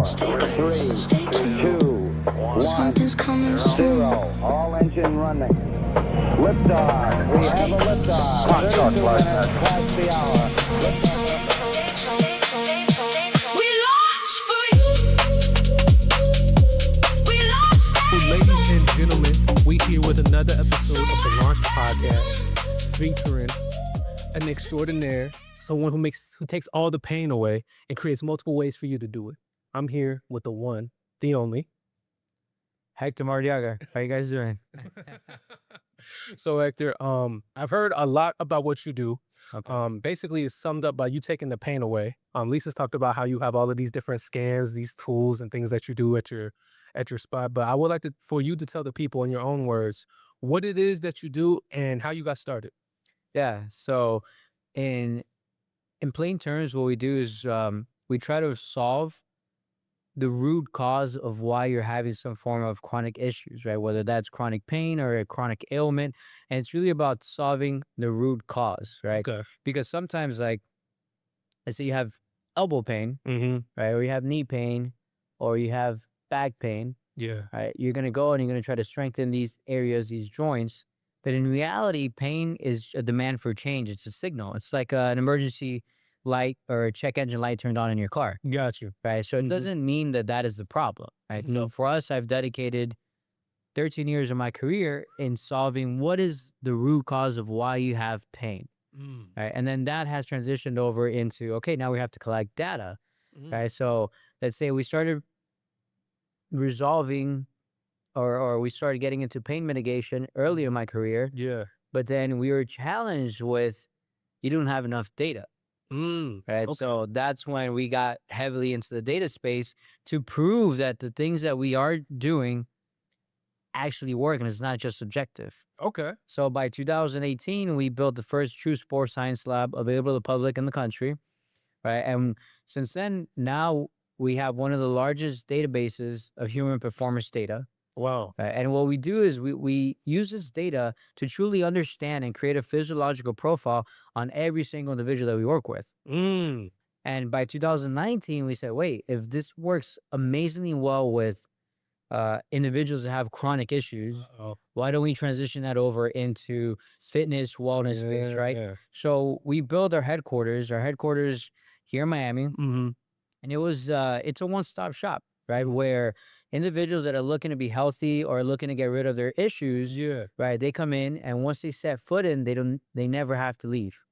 Stay clear, 3, stay tuned. 2, 1, Something's coming soon. 0. All engine running. Liftoff. We have a liftoff. 32 minutes past the hour. We launch for you. We launch. Ladies and gentlemen, we here with another episode of the Launch Podcast, featuring an extraordinaire, someone who takes all the pain away and creates multiple ways for you to do it. I'm here with the one, the only. Hector Mardiaga. How you guys doing? So Hector, I've heard a lot about what you do. Okay. Basically it's summed up by you taking the pain away. Lisa's talked about how you have all of these different scans, these tools and things that you do at your spot. But I would like for you to tell the people in your own words what it is that you do and how you got started. Yeah. So in plain terms, what we do is we try to solve the root cause of why you're having some form of chronic issues, right? Whether that's chronic pain or a chronic ailment. And it's really about solving the root cause, right? Okay. Because sometimes, like, let's say you have elbow pain, Mm-hmm. right? Or you have knee pain, or you have back pain, Yeah. right? You're going to go and you're going to try to strengthen these areas, these joints. But in reality, pain is a demand for change. It's a signal. It's like an emergency light or a check engine light turned on in your car, Got you. right? So it Mhm. doesn't mean that that is the problem, right? So Mhm. for us, I've dedicated 13 years of my career in solving what is the root cause of why you have pain, right? And then that has transitioned over into, okay, now we have to collect data, right? So let's say we started resolving or we started getting into pain mitigation early in my career, Yeah. but then we were challenged with you don't have enough data, right? Okay. So that's when we got heavily into the data space to prove that the things that we are doing actually work and it's not just subjective. Okay. So by 2018, we built the first true sports science lab available to the public in the country, right? And since then, now we have one of the largest databases of human performance data. Wow. And what we do is we use this data to truly understand and create a physiological profile on every single individual that we work with. And by 2019, we said, wait, if this works amazingly well with individuals that have chronic issues, Uh-oh. why don't we transition that over into fitness, wellness space, right? Yeah. So we built our headquarters here in Miami, Mm-hmm. and it's a one-stop shop, right? Mhm. Where individuals that are looking to be healthy or looking to get rid of their issues, Yeah. right? They come in, and once they set foot in, they never have to leave.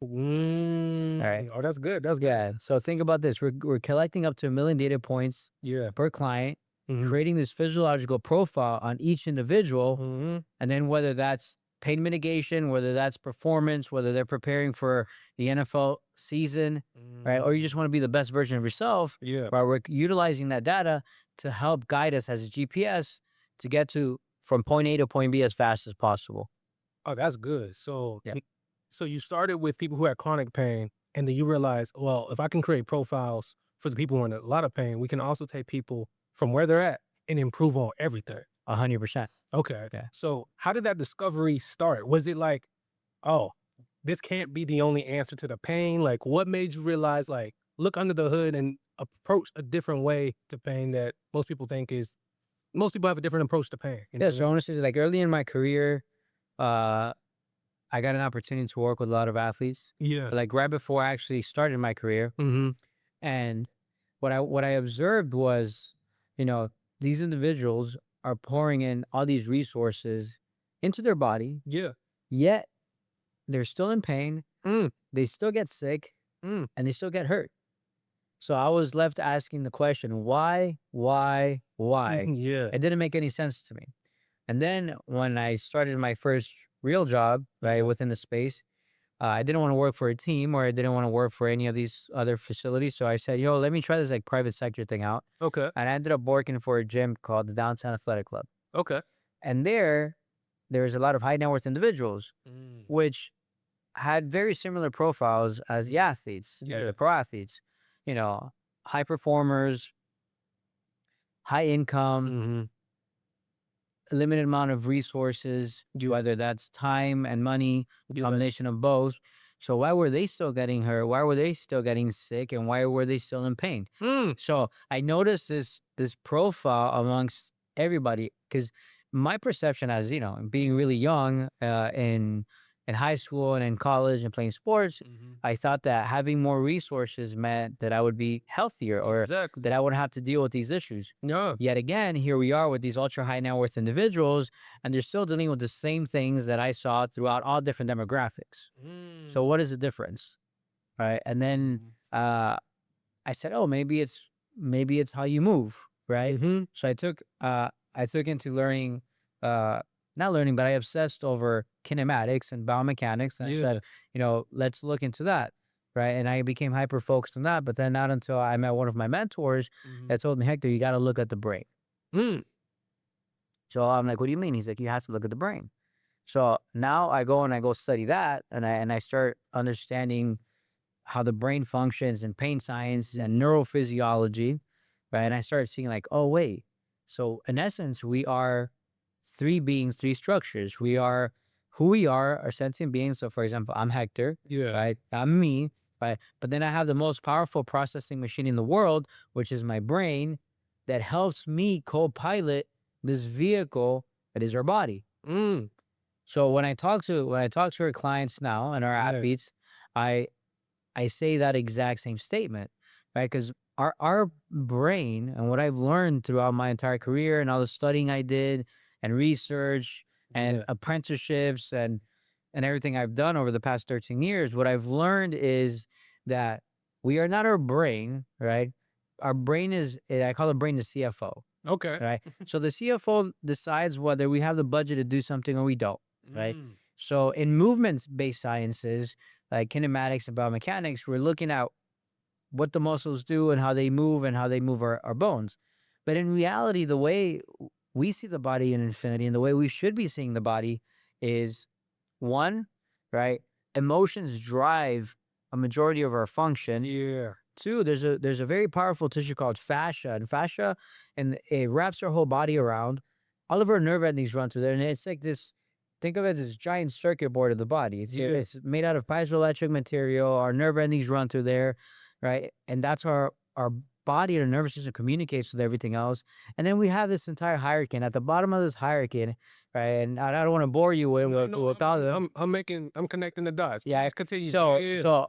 Right. Oh, that's good. That's good. Yeah. So think about this: we're collecting up to 1 million data points Yeah. per client, Mhm. creating this physiological profile on each individual, Mm-hmm. and then whether that's pain mitigation, whether that's performance, whether they're preparing for the NFL season, right? Or you just want to be the best version of yourself, Yeah. right? We're utilizing that data to help guide us as a GPS to get to from point A to point B as fast as possible. Oh, that's good. So, Yeah. so you started with people who had chronic pain, and then you realized, well, if I can create profiles for the people who are in a lot of pain, we can also take people from where they're at and improve on everything. 100%. Okay. Yeah. So how did that discovery start? Was it like, oh, this can't be the only answer to the pain? Like, what made you realize, like, look under the hood and approach a different way to pain that most people have a different approach to pain? You know Yeah. what I So honestly, like early in my career, I got an opportunity to work with a lot of athletes. mean? Yeah. Like right before I actually started my career, Mm-hmm. and what I observed was, these individuals are pouring in all these resources into their body, Yeah. yet they're still in pain, Mm. they still get sick, Mm. and they still get hurt. So I was left asking the question, why? Yeah. It didn't make any sense to me. And then when I started my first real job, right, Yeah. within the space, I didn't want to work for a team or I didn't want to work for any of these other facilities. So I said, let me try this like private sector thing out. Okay. And I ended up working for a gym called the Downtown Athletic Club. Okay. And there's a lot of high net worth individuals, which had very similar profiles as the athletes, as Yeah. the pro athletes, high performers, high income, Mm-hmm. limited amount of resources, Yeah. whether that's time and money, a Yeah. combination of both. So why were they still getting hurt? Why were they still getting sick? And why were they still in pain? So I noticed this profile amongst everybody, because my perception, as you know, being really young, in high school and in college and playing sports, I thought that having more resources meant that I would be healthier, or Exactly. that I wouldn't have to deal with these issues. No. Yet again, here we are with these ultra high net worth individuals, and they're still dealing with the same things that I saw throughout all different demographics. So what is the difference? Right. And then I said, oh, maybe it's how you move, right? So I took into learning, not learning, but I obsessed over kinematics and biomechanics, and I said, let's look into that, right? And I became hyper focused on that. But then not until I met one of my mentors that told me, Hector, you got to look at the brain. So I'm like, what do you mean? He's like, you have to look at the brain. So now I go study that, and I start understanding how the brain functions and pain science and neurophysiology, right? And I started seeing like, oh wait, so in essence, we are three beings, three structures. We are who we are sentient beings. So for example, I'm Hector, right? I'm me, right? But then I have the most powerful processing machine in the world, which is my brain, that helps me co-pilot this vehicle that is our body. So when I talk to our clients now and our athletes, I say that exact same statement, right? Because our brain, and what I've learned throughout my entire career and all the studying I did and research and apprenticeships and everything I've done over the past 13 years, what I've learned is that we are not our brain, right? Our brain is, I call the brain the CFO, Okay. right? So the CFO decides whether we have the budget to do something or we don't, right? So in movement-based sciences, like kinematics and biomechanics, we're looking at what the muscles do and how they move our bones. But in reality, the way we see the body in infinity and the way we should be seeing the body is, one, right? Emotions drive a majority of our function. Two, there's a very powerful tissue called fascia, and it wraps our whole body around. All of our nerve endings run through there, and it's like this. Think of it as this giant circuit board of the body. It's made out of piezoelectric material. Our nerve endings run through there, right? And that's our body and our nervous system communicates with everything else. And then we have this entire hierarchy. And at the bottom of this hierarchy, right? And I don't want to bore you with all of them. I'm connecting the dots. Yeah, Please continue. So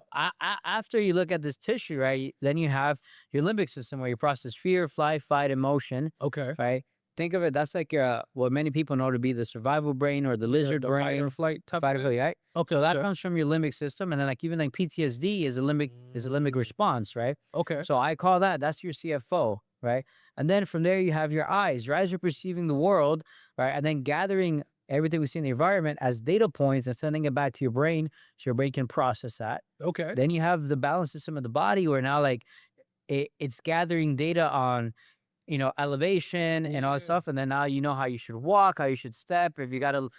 after you look at this tissue, right, then you have your limbic system where you process fear, flight, fight, emotion. Okay. Right. Think of it. That's like what many people know to be the survival brain or the lizard brain. Fight or flight type Fight or of flight, thing. right? Okay. So that comes from your limbic system, and then like even like PTSD is a limbic response, right? Okay. So I call that's your CFO, right? And then from there you have your eyes. Your eyes are perceiving the world, right? And then gathering everything we see in the environment as data points and sending it back to your brain so your brain can process that. Okay. Then you have the balance system of the body where now like it's gathering data on elevation and all that stuff. And then now you know how you should walk, how you should step. If you got to,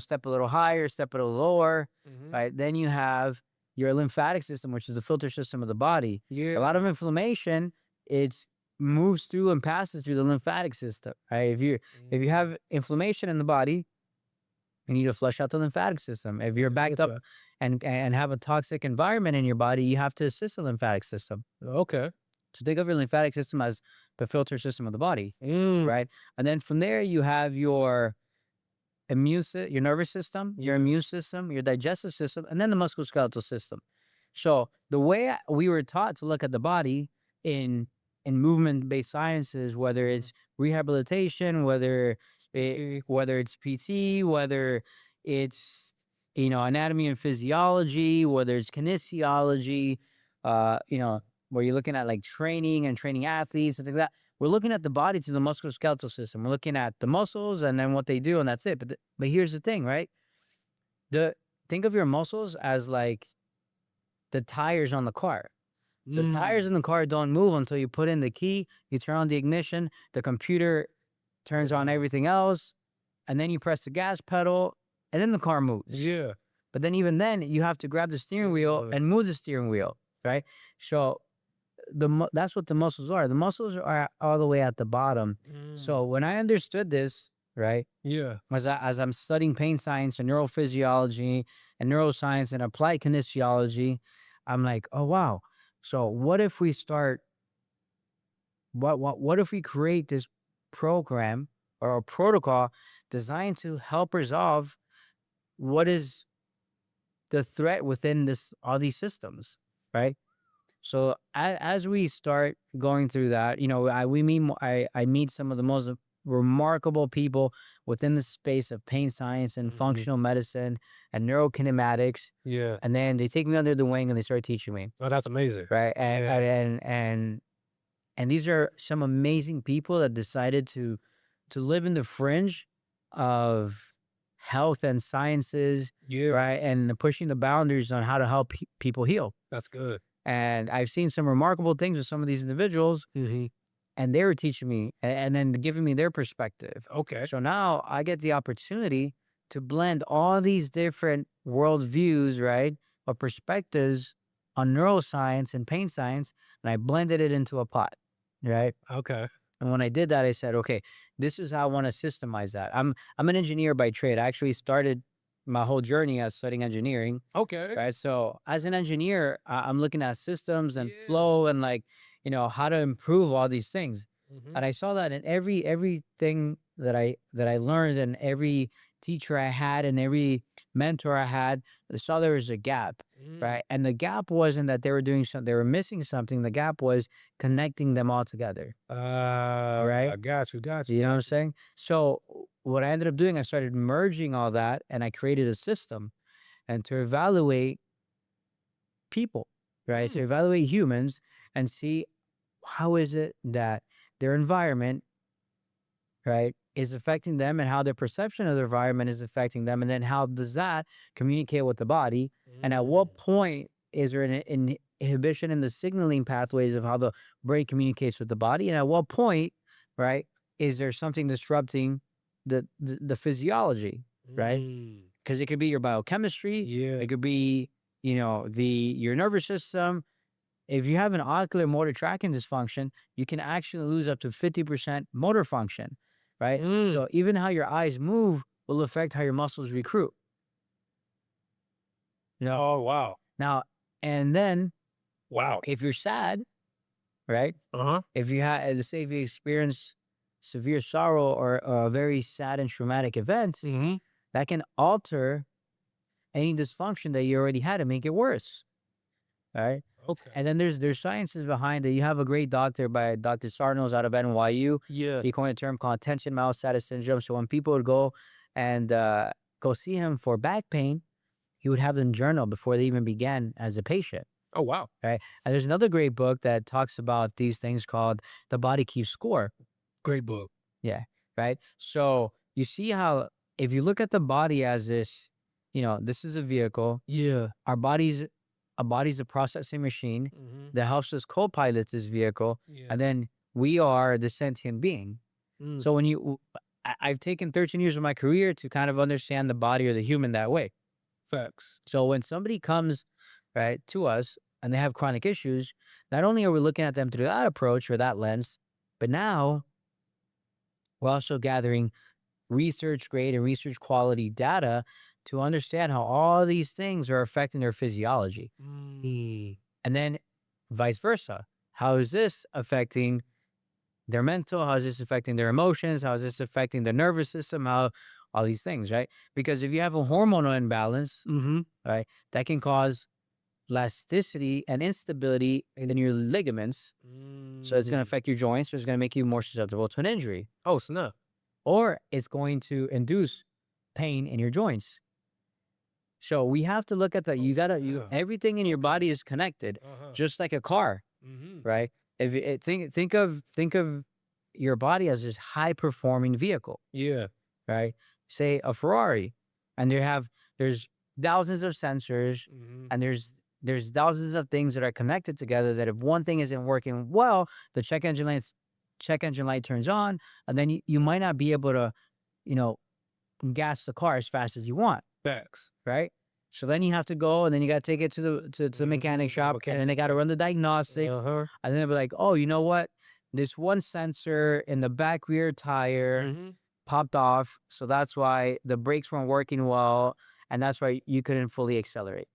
step a little higher, step a little lower, right? Then you have your lymphatic system, which is the filter system of the body. A lot of inflammation, it moves through and passes through the lymphatic system, right? If you have inflammation in the body, you need to flush out the lymphatic system. If you're backed up and have a toxic environment in your body, you have to assist the lymphatic system. Okay. So think of your lymphatic system as the filter system of the body, right? And then from there, you have your your nervous system, your immune system, your digestive system, and then the musculoskeletal system. So the way we were taught to look at the body in movement-based sciences, whether it's rehabilitation, whether it's PT, whether it's anatomy and physiology, whether it's kinesiology, where you're looking at like training athletes and things like that. We're looking at the body through the musculoskeletal system. We're looking at the muscles and then what they do, and that's it. But here's the thing, right? Think of your muscles as like the tires on the car. The tires in the car don't move until you put in the key, you turn on the ignition, the computer turns on everything else, and then you press the gas pedal, and then the car moves. But then even then, you have to grab the steering wheel and move the steering wheel, right? So that's what the muscles are. The muscles are all the way at the bottom. So when I understood this, right? Yeah. As I'm studying pain science and neurophysiology and neuroscience and applied kinesiology, I'm like, oh wow. So what if we start what if we create this program or a protocol designed to help resolve what is the threat within this all these systems, right? So as we start going through that, I meet some of the most remarkable people within the space of pain science and Mhm. functional medicine and neurokinematics, Yeah. and then they take me under the wing and they start teaching me, Oh, that's amazing. right? Yeah. And these are some amazing people that decided to live in the fringe of health and sciences, Yeah. right? And pushing the boundaries on how to help people heal. That's good. And I've seen some remarkable things with some of these individuals, Mhm. and they were teaching me and then giving me their perspective. Okay. So now I get the opportunity to blend all these different worldviews, right? Or perspectives on neuroscience and pain science, and I blended it into a pot, right? Okay. And when I did that, I said, okay, this is how I want to systemize that. I'm an engineer by trade. I actually started my whole journey as studying engineering, Okay. right? So as an engineer, I'm looking at systems and Yeah. flow and like, how to improve all these things. Mhm. And I saw that in everything that I learned and every teacher I had and every mentor I had, I saw there was a gap, Mm. right? And the gap wasn't that they were doing something, they were missing something. The gap was connecting them all together, right? I got you. Got you. You know what I'm Got you. saying? So what I ended up doing, I started merging all that and I created a system and to evaluate people, right? To Mm. evaluate humans and see how is it that their environment, right, is affecting them and how their perception of their environment is affecting them. And then how does that communicate with the body? And at what Mm. point is there an inhibition in the signaling pathways of how the brain communicates with the body? And at what point, right, is there something disrupting the physiology, right? Mm. Because it could be your biochemistry, Yeah. it could be, your nervous system. If you have an ocular motor tracking dysfunction, you can actually lose up to 50% motor function, right? Mm. So even how your eyes move will affect how your muscles recruit. You know, Oh, wow. now, and then Wow. if you're sad, right? Uh-huh. If you had, let's say, if you experience severe sorrow or a very sad and traumatic event, Mhm. that can alter any dysfunction that you already had and make it worse, right? Okay. And then there's sciences behind it. You have a great doctor by Dr. Sarno's out of NYU. Yeah. He coined a term called attention myositis syndrome. So when people would go and go see him for back pain, he would have them journal before they even began as a patient. Oh, wow. Right. And there's another great book that talks about these things called The Body Keeps Score. Great book. Yeah. Right. So you see how if you look at the body as this, this is a vehicle. Yeah. Our body's a processing machine Mhm. that helps us co-pilot this vehicle, Yeah. and then we are the sentient being. Mm. So I've taken 13 years of my career to kind of understand the body or the human that way. Facts. So when somebody comes right to us and they have chronic issues, not only are we looking at them through that approach or that lens, but now we're also gathering research grade and research quality data to understand how all these things are affecting their physiology. Mm. And then vice versa. How is this affecting their mental? How is this affecting their emotions? How is this affecting the nervous system? How all these things, right? Because if you have a hormonal imbalance, Mhm. right, that can cause elasticity and instability in your ligaments. So it's going to Mm. affect your joints, or it's going to make you more susceptible to an injury, Oh, snap. or it's going to induce pain in your joints. So we have to look at that. snap. Everything in your body is connected, Uh-huh. just like a car, Mhm. right? If you, think of your body as this high performing vehicle, Yeah. right? Say a Ferrari, and there's thousands of sensors, Mhm. and there's thousands of things that are connected together. That if one thing isn't working well, the check engine light turns on, and then you might not be able to, you know, gas the car as fast as you want, Facts. right? So then you have to go, and then you got to take it to the mechanic Mhm. shop, and then they got to run the diagnostics, Uh-huh. and then they'll be like, oh, you know what? This one sensor in the back rear tire Mhm. popped off. So that's why the brakes weren't working well, and that's why you couldn't fully accelerate.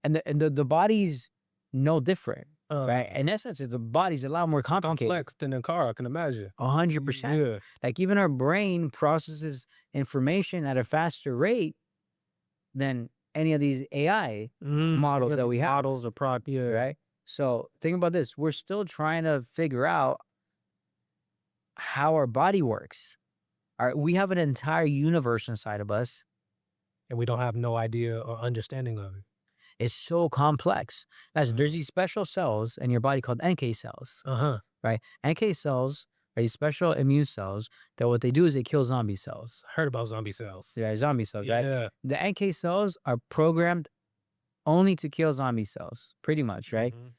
And the body's no different, right? In essence, the body's a lot more complicated. complex than a car, I can imagine. 100%. Yeah. Like even our brain processes information at a faster rate than any of these AI models Yeah, that these we have, models or yeah. right? So think about this. We're still trying to figure out how our body works. All right, we have an entire universe inside of us. And we don't have no idea or understanding of it. It's so complex. Guys, there's these special cells in your body called NK cells, Uh-huh. right? NK cells are these special immune cells that what they do is they kill zombie cells. Heard about zombie cells. Yeah, zombie cells, right? Yeah. The NK cells are programmed only to kill zombie cells, pretty much, right? Mhm.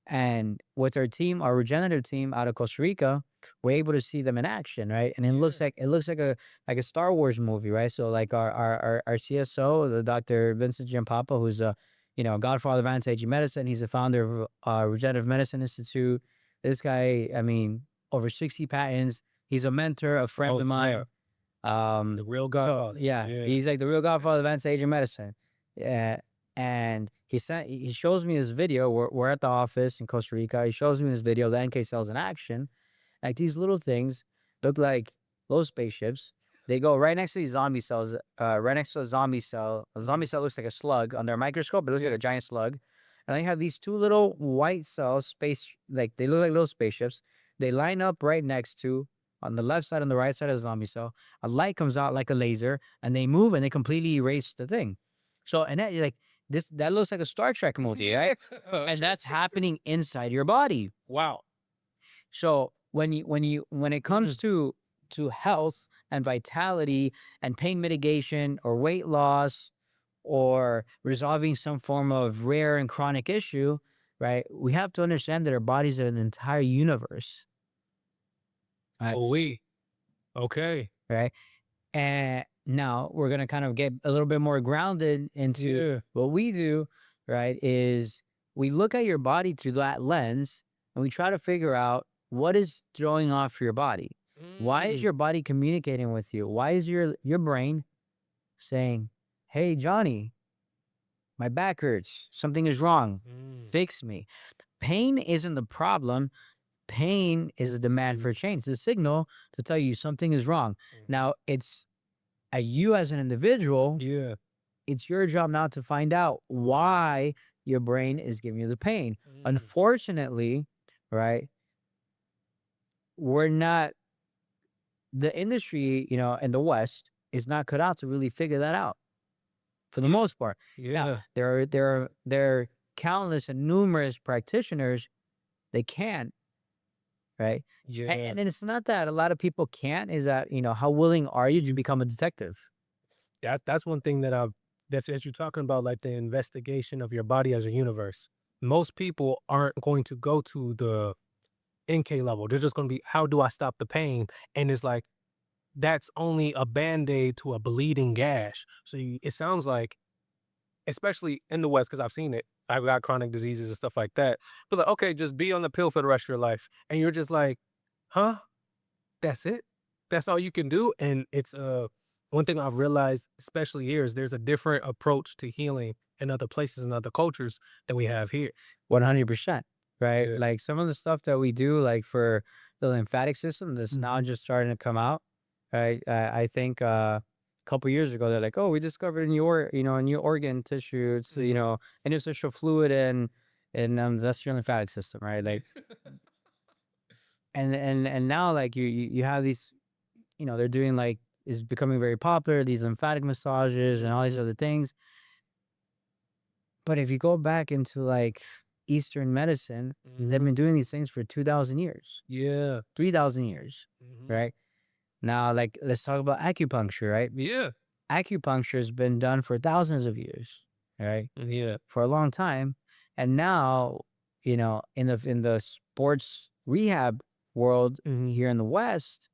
And with our team, our regenerative team out of Costa Rica, we're able to see them in action, right? And it looks like a Star Wars movie, right? So like our CSO, the Dr. Vincent Giampapa, who's a godfather of anti-aging medicine. He's the founder of Regenerative Medicine Institute. This guy, I mean, over 60 patents. He's a mentor, a friend Oh, of mine. The real So, godfather. yeah, he's like the real godfather of anti-aging medicine. Yeah. And he shows me this video. We're at the office in Costa Rica. He shows me this video, the NK cells in action. Like these little things look like little spaceships. They go right next to these zombie cells, right next to a zombie cell. A zombie cell looks like a slug under a microscope. It looks like a giant slug. And they have these two little white cells, like they look like little spaceships. They line up right next to, on the left side and the right side of the zombie cell. A light comes out like a laser, and they move and they completely erase the thing. So, and that, like, that looks like a Star Trek movie, right? And that's happening inside your body. Wow. So when it comes to health and vitality and pain mitigation or weight loss or resolving some form of rare and chronic issue, right? We have to understand that our bodies are an entire universe. Right? Oh, okay. Right. And now we're going to kind of get a little bit more grounded into what we do, right? Is we look at your body through that lens and we try to figure out what is throwing off your body. Why is your body communicating with you? Why is your brain saying, "Hey, Johnny, my back hurts. Something is wrong. Fix me." Pain isn't the problem. Pain is a demand for change. It's a signal to tell you something is wrong. Now, it's you as an individual. Yeah. It's your job now to find out why your brain is giving you the pain. Unfortunately, right? We're not, the industry, in the West is not cut out to really figure that out for the most part. Yeah. Now, there are countless and numerous practitioners, they can, right? Yeah. And it's not that a lot of people can't, is that, how willing are you to become a detective? That's one thing that that's as you're talking about, like the investigation of your body as a universe. Most people aren't going to go to the NK level. They're just going to be, how do I stop the pain? And it's like, that's only a Band-Aid to a bleeding gash. So it sounds like, especially in the West, because I've seen it, I've got chronic diseases and stuff like that. But like, okay, just be on the pill for the rest of your life. And you're just like, huh? That's it? That's all you can do? And it's one thing I've realized, especially here, is there's a different approach to healing in other places and other cultures than we have here. 100%, right? Yeah. Like some of the stuff that we do, like for the lymphatic system, that's now just starting to come out, right? I think a couple years ago, they're like, oh, we discovered a new organ tissue. It's interstitial fluid and that's your lymphatic system, right? Like, and now like you have these, they're doing like, is becoming very popular, these lymphatic massages and all these other things. But if you go back into like Eastern medicine, they've been doing these things for 2,000 years, Yeah. 3,000 years, right? Now, like, let's talk about acupuncture, right? Yeah. Acupuncture has been done for thousands of years, right? Yeah. For a long time. And now, in the sports rehab world here in the West,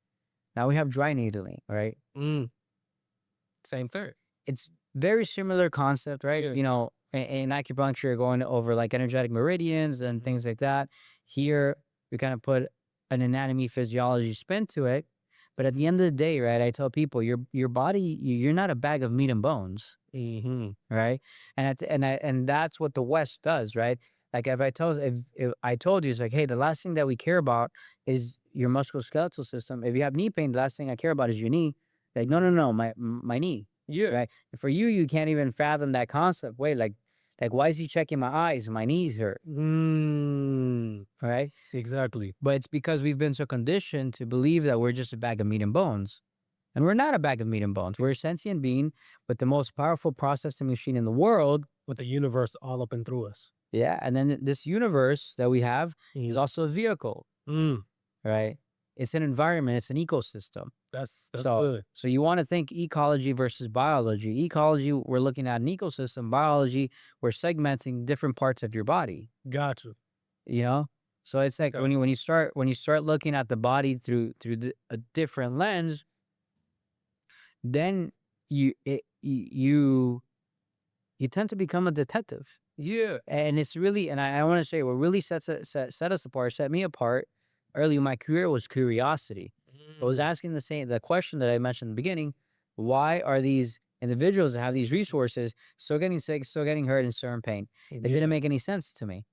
now we have dry needling, right? Same thing. It's very similar concept, right? Yeah. In acupuncture, going over like energetic meridians and things like that. Here, we kind of put an anatomy physiology spin to it, But at the end of the day, right, I tell people your body, you're not a bag of meat and bones, right? And that's what the West does, right? Like if I told you, it's like, hey, the last thing that we care about is your musculoskeletal system. If you have knee pain, the last thing I care about is your knee. Like, no, no, no, my knee, Yeah. right? And for you, you can't even fathom that concept. Wait, like why is he checking my eyes? My knees hurt, right? Exactly. But it's because we've been so conditioned to believe that we're just a bag of meat and bones. And we're not a bag of meat and bones. We're a sentient being with the most powerful processing machine in the world. With the universe all up and through us. Yeah. And then this universe that we have is Mm. also a vehicle, right? It's an environment, it's an ecosystem. That's So, good. so you want to think ecology versus biology. Ecology, we're looking at an ecosystem. Biology, we're segmenting different parts of your body. Got you. You know, so it's like Okay. when you start looking at the body through a different lens, then you tend to become a detective. Yeah. And it's really, and I want to say what really set us apart, set me apart early in my career was curiosity. I was asking the question that I mentioned in the beginning: why are these individuals that have these resources still getting sick, still getting hurt, and still in pain? It didn't make any sense to me,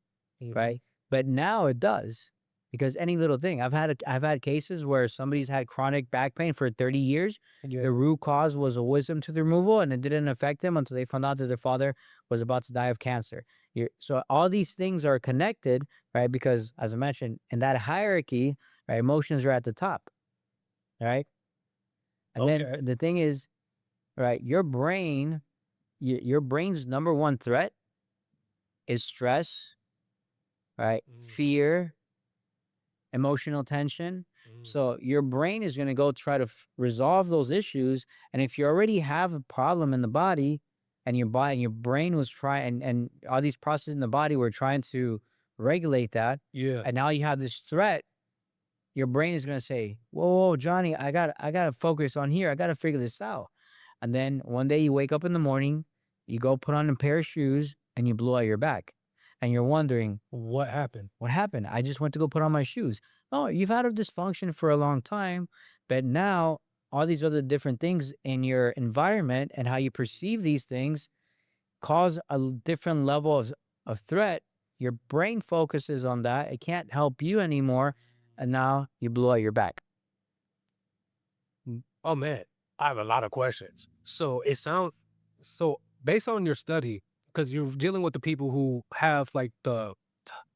right? But now it does, because any little thing. I've had cases where somebody's had chronic back pain for 30 years. Yeah. The root cause was a wisdom tooth removal, and it didn't affect them until they found out that their father was about to die of cancer. So all these things are connected, right? Because as I mentioned, in that hierarchy, right, emotions are at the top, right? And Okay. then the thing is, right, your brain's number one threat is stress, right? Fear, emotional tension. So your brain is going to go try to resolve those issues. And if you already have a problem in the body, and your brain was trying, and all these processes in the body were trying to regulate that, Yeah. and now you have this threat, your brain is going to say, whoa, Johnny, I gotta focus on here. I gotta figure this out. And then one day you wake up in the morning, you go put on a pair of shoes, and you blow out your back, and you're wondering, What happened? what happened? I just went to go put on my shoes. Oh, you've had a dysfunction for a long time, but now all these other different things in your environment and how you perceive these things cause a different level of threat. Your brain focuses on that. It can't help you anymore. And now you blow out your back. Oh man, I have a lot of questions. So based on your study, because you're dealing with the people who have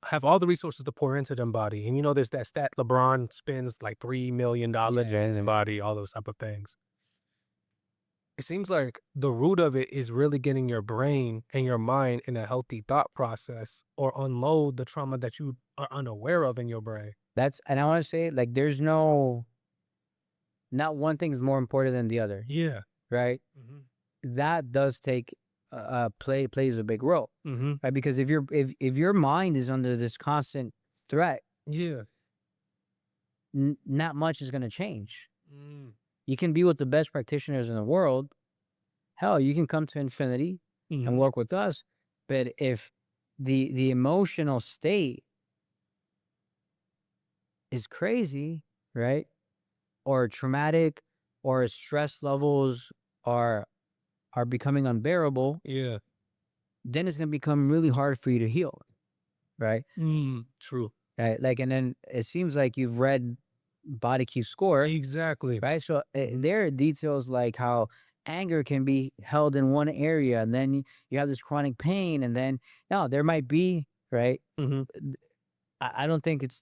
have all the resources to pour into their body, and there's that stat LeBron spends like $3 million in his body, all those type of things. It seems like the root of it is really getting your brain and your mind in a healthy thought process, or unload the trauma that you are unaware of in your brain. And I want to say, like, there's not one thing is more important than the other, Yeah. right? That does plays a big role, right? Because if your mind is under this constant threat, Yeah. not much is going to change. You can be with the best practitioners in the world. Hell, you can come to Infinity and work with us. But if the emotional state is crazy, right? Or traumatic, or stress levels are becoming unbearable, Yeah. then it's going to become really hard for you to heal, right? True. Right? Like, and then it seems like you've read Body Keeps Score, Exactly. right? So there are details like how anger can be held in one area, and then you have this chronic pain, and then now there might be, right? I don't think it's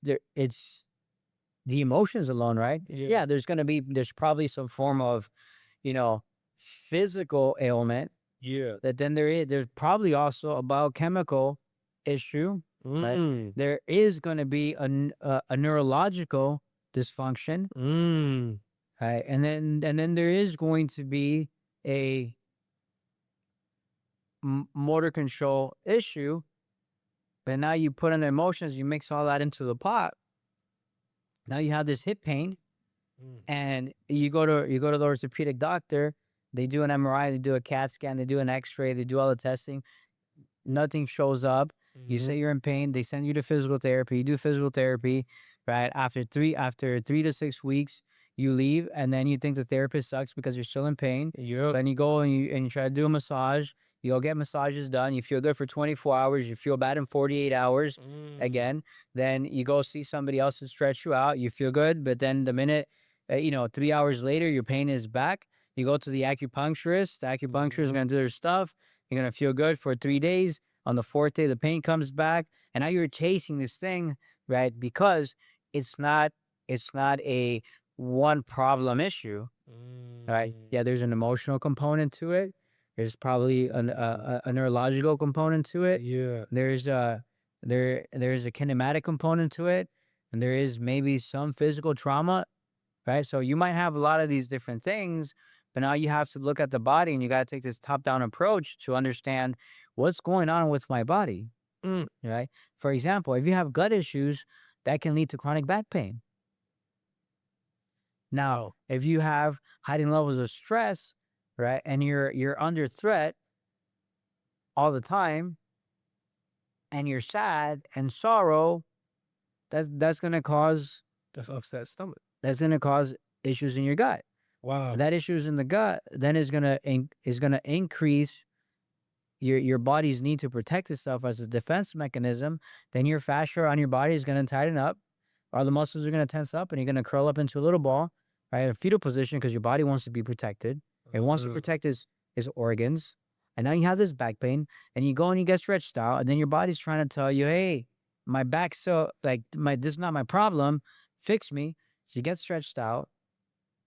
the emotions alone, right? Yeah. There's probably some form of, physical ailment. Yeah. That then there's probably also a biochemical issue, right? There is going to be a neurological dysfunction, right? And then there is going to be a motor control issue. But now you put in emotions, you mix all that into the pot. Now you have this hip pain, and you go to the orthopedic doctor. They do an MRI, they do a CAT scan, they do an X-ray, they do all the testing. Nothing shows up. You say you're in pain. They send you to physical therapy. You do physical therapy, right? After 3 to 6 weeks, you leave, and then you think the therapist sucks because you're still in pain. So Yep. then you go and you try to do a massage. You go get massages done. You feel good for 24 hours. You feel bad in 48 hours again. Then you go see somebody else to stretch you out. You feel good, but then the minute, 3 hours later, your pain is back. You go to the acupuncturist. The acupuncturist is going to do their stuff. You're going to feel good for 3 days. On the fourth day, the pain comes back, and now you're chasing this thing, right? Because it's not a one problem issue, right? Yeah, there's an emotional component to it. There's probably a neurological component to it. Yeah. There's a kinematic component to it, and there is maybe some physical trauma, right? So you might have a lot of these different things, but now you have to look at the body, and you got to take this top-down approach to understand what's going on with my body, right? For example, if you have gut issues, that can lead to chronic back pain. Now, if you have hiding levels of stress, right, and you're under threat all the time, and you're sad and sorrow, that's gonna cause That's upset stomach. issues in your gut. Wow. That issues in the gut then is gonna increase your body's need to protect itself as a defense mechanism. Then your fascia on your body is gonna tighten up, or the muscles are gonna tense up, and you're gonna curl up into a little ball, right, a fetal position, because your body wants to be protected. It wants to protect its organs. And now you have this back pain, and you go and you get stretched out, and then your body's trying to tell you, hey, my back's so this is not my problem. Fix me. So you get stretched out,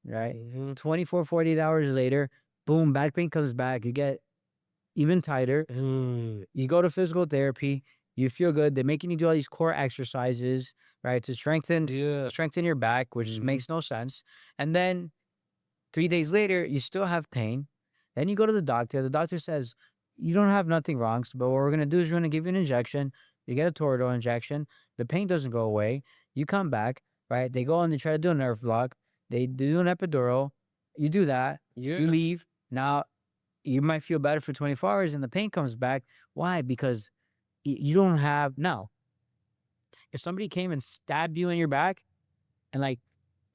right? 24, 48 hours later, boom, back pain comes back. You get even tighter. You go to physical therapy. You feel good. They're making you do all these core exercises, right, to strengthen your back, which makes no sense. And then 3 days later, you still have pain. Then you go to the doctor. The doctor says, you don't have nothing wrong, but what we're going to do is we're going to give you an injection. You get a Toradol injection. The pain doesn't go away. You come back, right? They go and they try to do a nerve block. They do an epidural. You do that. Yeah. You leave. Now, you might feel better for 24 hours, and the pain comes back. Why? Because you don't have... Now, if somebody came and stabbed you in your back, and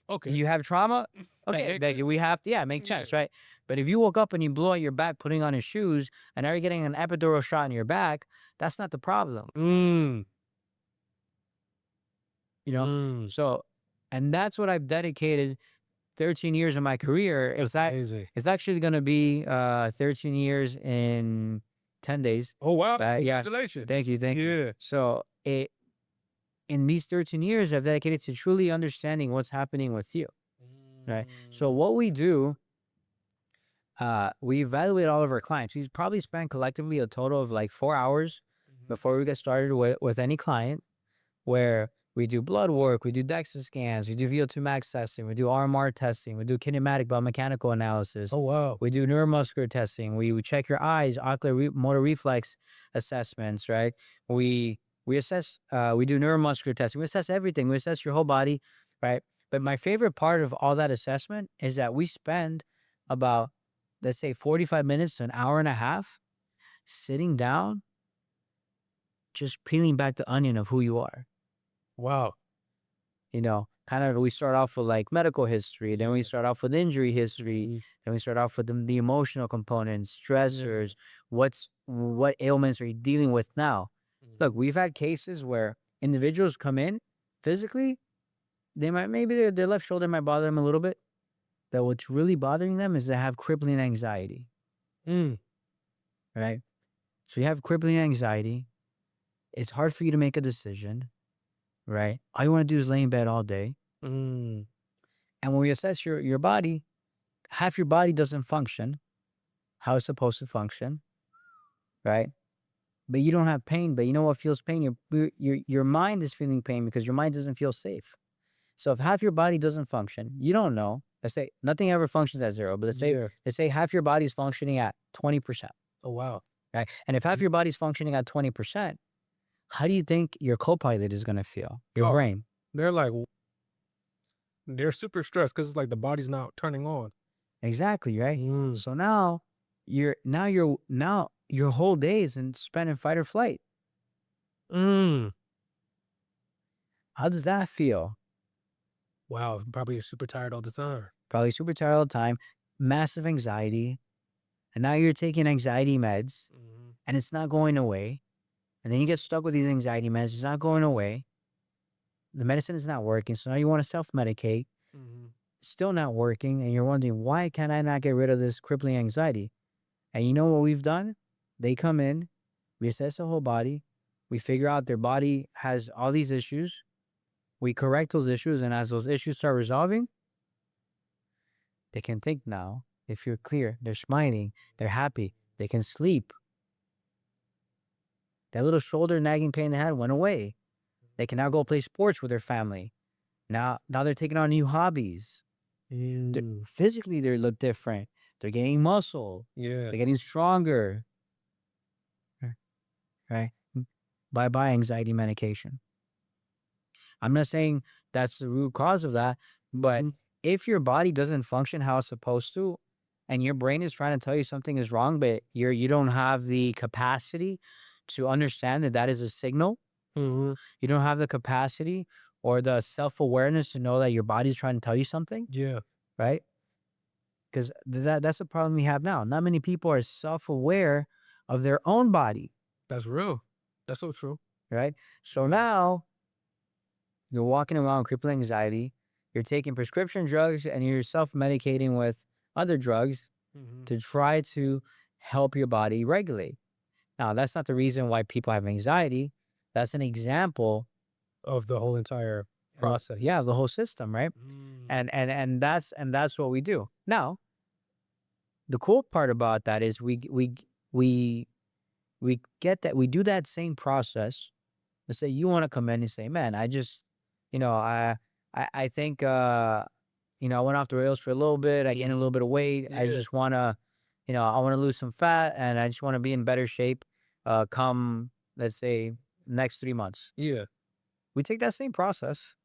Okay. you have trauma, Okay. we have to, it makes sense, right? But if you woke up and you blew out your back putting on his shoes, and now you're getting an epidural shot in your back, that's not the problem, So, and that's what I've dedicated 13 years of my career. Amazing. It's actually going to be 13 years in 10 days. Oh wow. Yeah. Congratulations. Thank you. Yeah. So in these 13 years, I've dedicated to truly understanding what's happening with you, right? So what we do, we evaluate all of our clients. We probably spend collectively a total of 4 hours before we get started with any client, where we do blood work, we do DEXA scans, we do VO2 max testing, we do RMR testing, we do kinematic biomechanical analysis. Oh wow. We do neuromuscular testing. We check your eyes, ocular motor reflex assessments, right? We assess, we do neuromuscular testing. We assess everything. We assess your whole body, right? But my favorite part of all that assessment is that we spend about, let's say, 45 minutes to an hour and a half sitting down, just peeling back the onion of who you are. Wow. Kind of, we start off with medical history, then we start off with injury history, then we start off with the emotional components, stressors, what ailments are you dealing with now? Look, we've had cases where individuals come in physically, maybe their left shoulder might bother them a little bit, but what's really bothering them is they have crippling anxiety, right? So you have crippling anxiety. It's hard for you to make a decision, right? All you want to do is lay in bed all day. And when we assess your body, half your body doesn't function how it's supposed to function, right? But you don't have pain. But you know what feels pain? Your mind is feeling pain because your mind doesn't feel safe. So if half your body doesn't function, you don't know. Let's say nothing ever functions at 0, but let's say half your body's functioning at 20%. Oh wow. Right? And if half your body's functioning at 20%, how do you think your co-pilot is going to feel? Your brain. They're super stressed because it's the body's not turning on. Exactly, right? So now your whole day is spent in fight or flight. How does that feel? Wow, probably super tired all the time. Probably super tired all the time, massive anxiety, and now you're taking anxiety meds Mhm. and it's not going away. And then you get stuck with these anxiety meds, it's not going away. The medicine is not working. So now you want to self-medicate, Mhm. still not working, and you're wondering, why can I not get rid of this crippling anxiety? And you know what we've done? They come in, we assess the whole body, we figure out their body has all these issues, we correct those issues, and as those issues start resolving, they can think now. They feel clear, they're smiling, they're happy, they can sleep. That little shoulder nagging pain they had went away. They can now go play sports with their family. Now they're taking on new hobbies. Physically, they look different. They're gaining muscle. Yeah. They're getting stronger. Right? Bye-bye anxiety medication. I'm not saying that's the root cause of that, but Mhm. if your body doesn't function how it's supposed to, and your brain is trying to tell you something is wrong, but you don't have the capacity to understand that that is a signal. Mhm. You don't have the capacity or the self-awareness to know that your body's trying to tell you something, Yeah. right? Because that's the problem we have now. Not many people are self-aware of their own body, That's real. That's so true. right? So Yeah. now you're walking around with crippling anxiety, you're taking prescription drugs, and you're self-medicating with other drugs Mhm. to try to help your body regulate. Now, that's not the reason why people have anxiety. That's an example Of the whole entire process. yeah, of the whole system, right? Mm. And that's what we do. Now, the cool part about that is we get that we do that same process. Let's say you want to come in and say, "Man, I just, you know, I think, I went off the rails for a little bit. I gained a little bit of weight. I Yeah. just want to, I want to lose some fat, and I just want to be in better shape. Come, let's say, next 3 months." Yeah. We take that same process.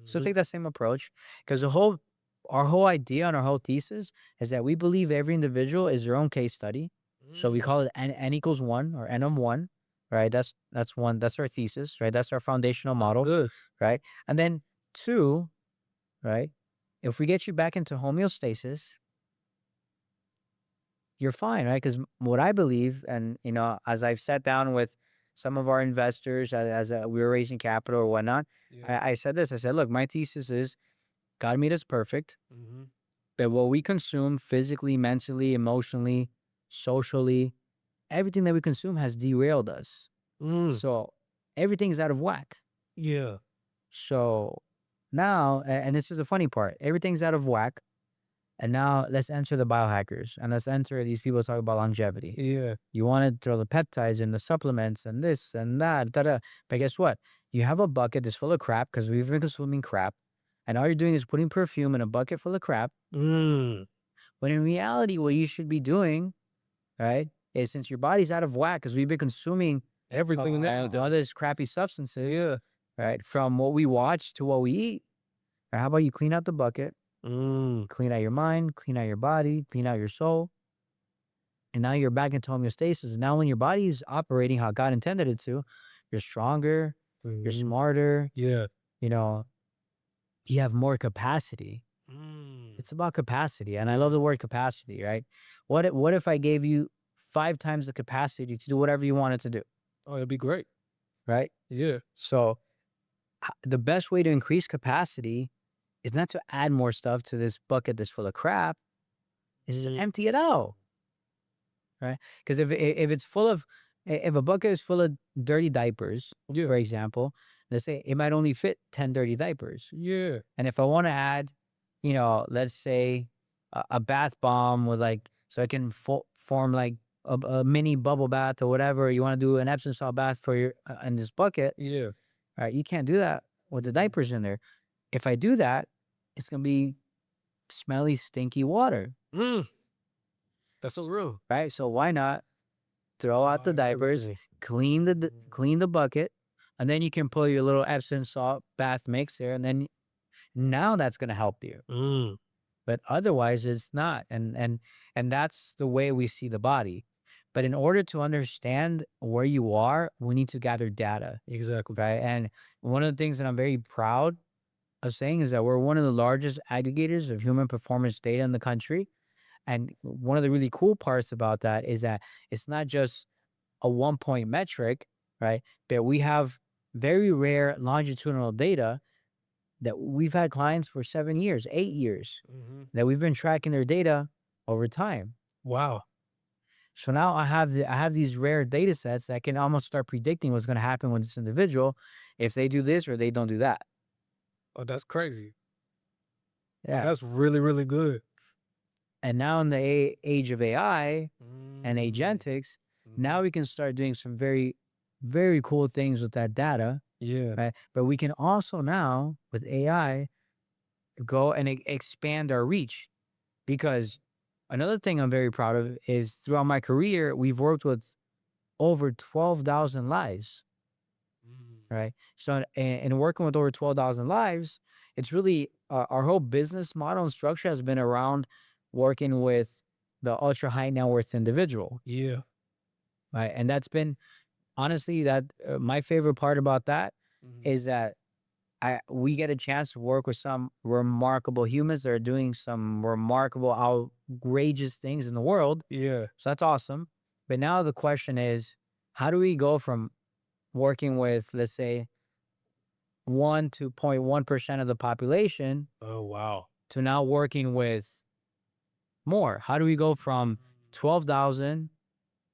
So Mhm. take that same approach because our whole idea and our whole thesis is that we believe every individual is their own case study. So we Mm. call it n equals one or n of one, right? That's one. That's our thesis, right? That's our foundational That's model, good. right? And then two, right? If we get you back into homeostasis, you're fine, right? Because what I believe, and as I've sat down with some of our investors as we were raising capital or whatnot, Yeah. I said this. I said, look, my thesis is God made us perfect. Mhm. But what we consume physically, mentally, emotionally, socially, everything that we consume has derailed us. Mm. So everything's out of whack. Yeah. So now, and this is the funny part, everything's out of whack. And now let's enter the biohackers and let's enter these people talk about longevity. Yeah. You want to throw the peptides and the supplements and this and that, da, da. But guess what? You have a bucket that's full of crap because we've been consuming crap. And all you're doing is putting perfume in a bucket full of crap. Mm. When in reality, what you should be doing, right, is since your body's out of whack because we've been consuming Everything in that. all these crappy substances, Yeah. right, from what we watch to what we eat. Or how about you clean out the bucket, Mm. clean out your mind, clean out your body, clean out your soul, and now you're back into homeostasis. And now when your body is operating how God intended it to, you're stronger, you're Mhm. smarter, Yeah. you know, you have more capacity. Mm. It's about capacity, and I love the word capacity, right? What if I gave you 5 times the capacity to do whatever you wanted to do, Oh, it'd be great. right? Yeah. So, the best way to increase capacity is not to add more stuff to this bucket that's full of crap, is to Mm. empty it out, right? Because if it's full of if a bucket is full of dirty diapers, Yeah. for example, let's say it might only fit 10 dirty diapers. Yeah. And if I want to add, let's say a bath bomb with like, so I can form like a mini bubble bath or whatever, you want to do an Epsom salt bath for your, in this bucket, Yeah. right? You can't do that with the diapers in there. If I do that, it's going to be smelly, stinky water, Mm. That's so real. right? So why not throw out the Combine diapers, everything. clean the bucket, and then you can put your little Epsom salt bath mix there, and then now that's going to help you. Mm. But otherwise it's not, and that's the way we see the body. But in order to understand where you are, we need to gather data, Exactly. right? And one of the things that I'm very proud of saying is that we're one of the largest aggregators of human performance data in the country. And one of the really cool parts about that is that it's not just a 1 point metric, right? But we have very rare longitudinal data that we've had clients for 7 years, 8 years, that we've been tracking their data over time. Wow. So now I have these rare data sets that can almost start predicting what's going to happen with this individual if they do this or they don't do that. Oh, that's crazy. Yeah. That's really, really good. And now in the age of AI and agentics, now we can start doing some very, very cool things with that data. Yeah. Right? But we can also now, with AI, go and expand our reach. Because another thing I'm very proud of is throughout my career, we've worked with over 12,000 lives. Right? So in working with over 12,000 lives, it's really our whole business model and structure has been around working with the ultra high net worth individual. Yeah. Right? And that's been honestly that my favorite part about that is that we get a chance to work with some remarkable humans that are doing some remarkable, outrageous things in the world. Yeah. So that's awesome. But now the question is, how do we go from working with, let's say, 1 to 0.1% of the population Oh, wow. to now working with more? How do we go from 12,000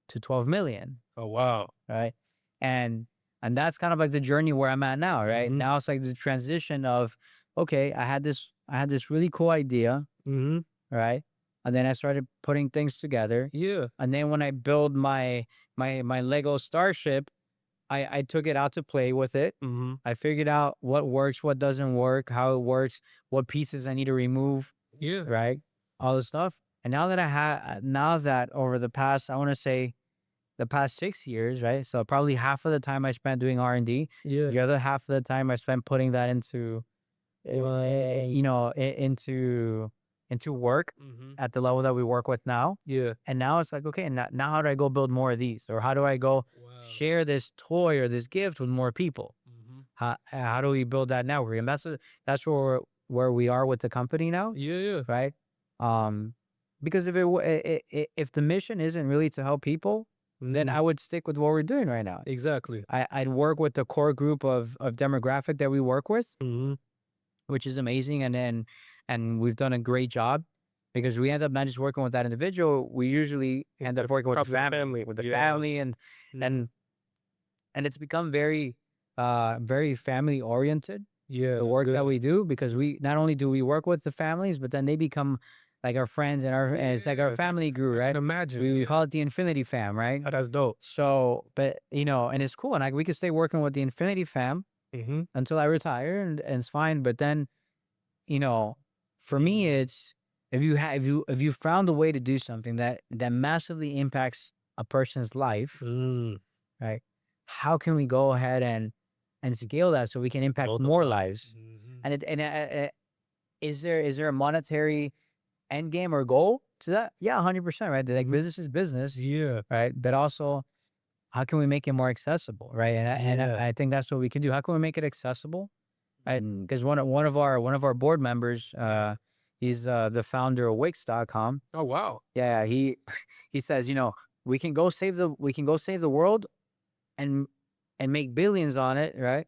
to 12 million? Oh, wow. Right. And that's kind of like the journey where I'm at now, right? Mhm. Now it's like the transition of, okay, I had this really cool idea, right? And then I started putting things together. Yeah. And then when I build my Lego Starship, I took it out to play with it. I figured out what works, what doesn't work, how it works, what pieces I need to remove, Yeah. right? All this stuff. And now that over the past, I want to say the past 6 years, right? So probably half of the time I spent doing R&D, Yeah. the other half of the time I spent putting that into, into work at the level that we work with now. Yeah. And now it's like, okay, now how do I go build more of these? Or how do I go share this toy or this gift with more people? How do we build that network? And that's where we are with the company now, Yeah. Yeah. right? Because if the mission isn't really to help people, then I would stick with what we're doing right now. Exactly. I'd work with the core group of demographic that we work with, which is amazing. And we've done a great job because we end up not just working with that individual, we usually end up working with the family, and it's become very, very family oriented. Yeah. The work that we do, because we not only do we work with the families, but then they become like our friends and it's like our family grew, right? Imagine. We call it the Infinity Fam, right? Oh, that's dope. So, but and it's cool, and we could stay working with the Infinity Fam until I retire, and it's fine. But then, for me, it's if you found a way to do something that massively impacts a person's life, right? How can we go ahead and scale that so we can impact more lives? And is there a monetary end game or goal to that? Yeah, 100%, right? Like business is business, Yeah. right? But also, how can we make it more accessible, right? And I think that's what we can do. How can we make it accessible, right? Because one of our board members, he's the founder of Wix.com. Oh, wow. Yeah, he says, we can go save the world, and make billions on it, right?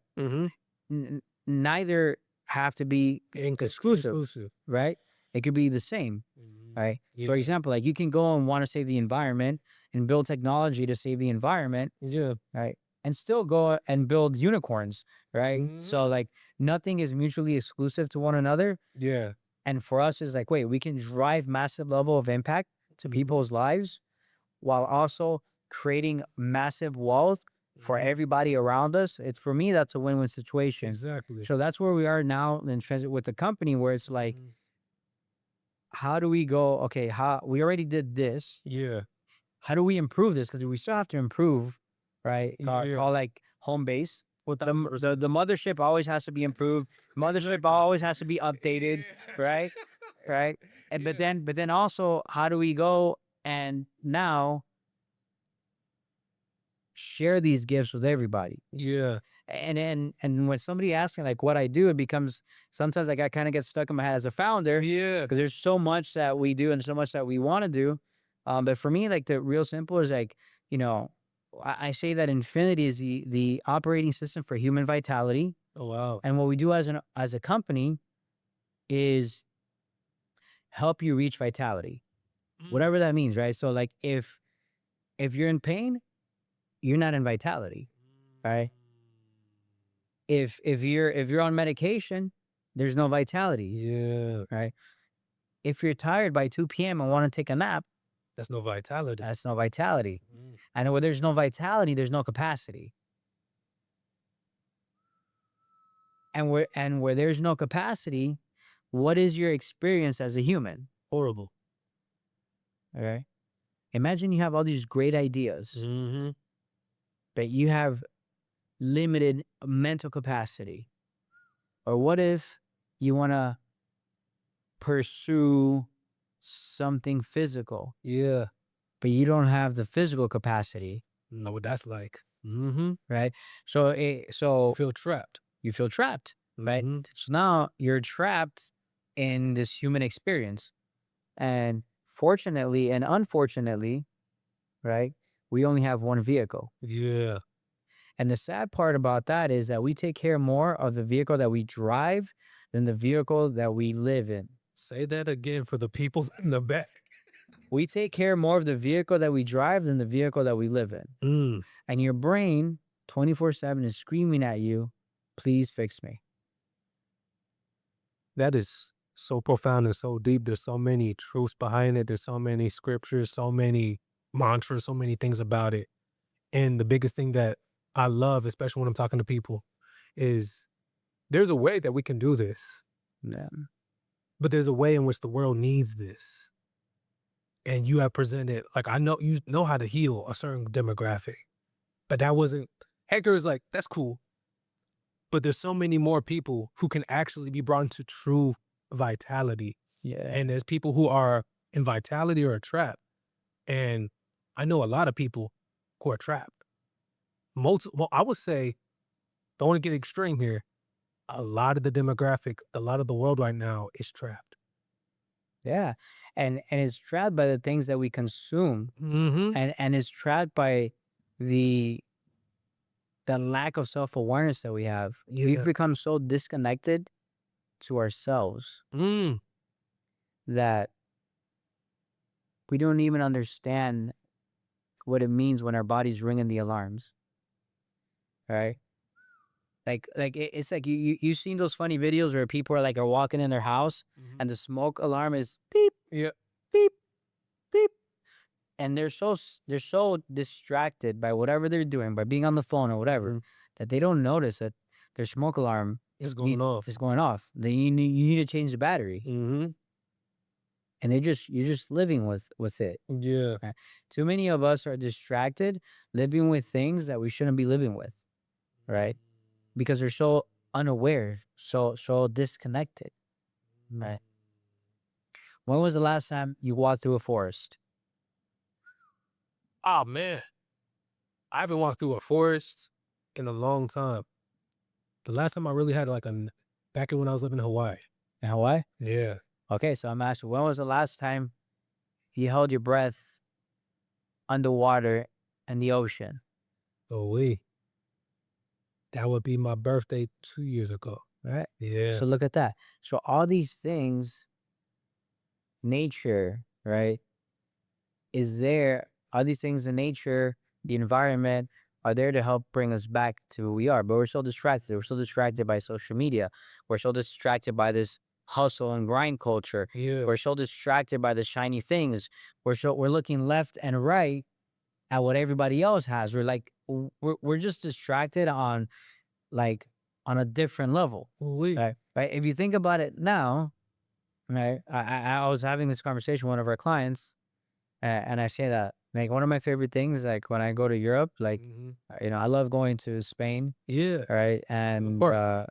Neither have to be exclusive, right? It could be the same, right? Yeah. For example, like you can go and want to save the environment and build technology to save the environment, Yeah. right? And still go and build unicorns, right? So like nothing is mutually exclusive to one another. Yeah. And for us, it's like, wait, we can drive massive level of impact to people's lives while also creating massive wealth for everybody around us. It's, for me, that's a win-win situation. Exactly. So that's where we are now in transit with the company, where it's like, how do we go? Okay, we already did this. Yeah. How do we improve this? Because we still have to improve, right? Call like home base. With the mothership always has to be improved. Mothership always has to be updated, right? Right. And but then also, how do we go and now share these gifts with everybody? Yeah. And when somebody asks me like what I do, it becomes sometimes like I kind of get stuck in my head as a founder Yeah. because there's so much that we do and so much that we want to do. But for me, like the real simple is like, you know, I say that infinity is the operating system for human vitality. Oh, wow. And what we do as a company is help you reach vitality, whatever that means, right? So like if you're in pain, you're not in vitality, right? If you're on medication, there's no vitality, Yeah. right? If you're tired by 2 p.m. and want to take a nap, That's no vitality. that's no vitality. Mm. And where there's no vitality, there's no capacity. And where there's no capacity, what is your experience as a human? Horrible. Okay. Imagine you have all these great ideas, Mm-hmm. but you have limited mental capacity. Or what if you want to pursue something physical, Yeah. but you don't have the physical capacity, Know what that's like. Mm-hmm. right? So You feel trapped. you feel trapped, right? Mm-hmm. So now you're trapped in this human experience. And fortunately and unfortunately, right, we only have one vehicle. Yeah. And the sad part about that is that we take care more of the vehicle that we drive than the vehicle that we live in. Say that again for the people in the back. We take care more of the vehicle that we drive than the vehicle that we live in. Mm. And your brain 24/7 is screaming at you, please fix me. That is so profound and so deep. There's so many truths behind it. There's so many scriptures, so many mantras, so many things about it. And the biggest thing that I love, especially when I'm talking to people, is there's a way that we can do this, Yeah. but there's a way in which the world needs this. And you have presented, like, I know you know how to heal a certain demographic, but that wasn't, Hector is like, that's cool. But there's so many more people who can actually be brought into true vitality. Yeah. And there's people who are in vitality or are trapped. And I know a lot of people who are trapped. Well, I would say, don't want to get extreme here. A lot of the demographic, a lot of the world right now is trapped. Yeah. And it's trapped by the things that we consume. Mm-hmm. And it's trapped by the lack of self-awareness that we have. Yeah. We've become so disconnected to ourselves Mm. that we don't even understand what it means when our body's ringing the alarms. Right? Like it's like you've seen those funny videos where people are walking in their house Mhm. and the smoke alarm is beep, Yeah. beep, beep. And they're so distracted by whatever they're doing, by being on the phone or whatever, Mhm. that they don't notice that their smoke alarm It's going off. is going off. Then you need to change the battery. Mm-hmm. And you're just living with it. Yeah. Right? Too many of us are distracted, living with things that we shouldn't be living with, right? Because they're so unaware, so disconnected, right? When was the last time you walked through a forest? Oh, man. I haven't walked through a forest in a long time. The last time I really had back when I was living in Hawaii. In Hawaii? Yeah. Okay, so I'm asking, when was the last time you held your breath underwater in the ocean? So that would be my birthday 2 years ago. Right? Yeah. So look at that. So all these things, nature, right, is there. All these things in nature, the environment, are there to help bring us back to who we are. But we're so distracted. We're so distracted by social media. We're so distracted by this hustle and grind culture. Yeah. We're so distracted by the shiny things. We're looking left and right at what everybody else has. We're just distracted on a different level. Ooh-wee. Right? If you think about it now, right? I was having this conversation with one of our clients, and I say that one of my favorite things, when I go to Europe, Mhm. I love going to Spain, Yeah. right? And course.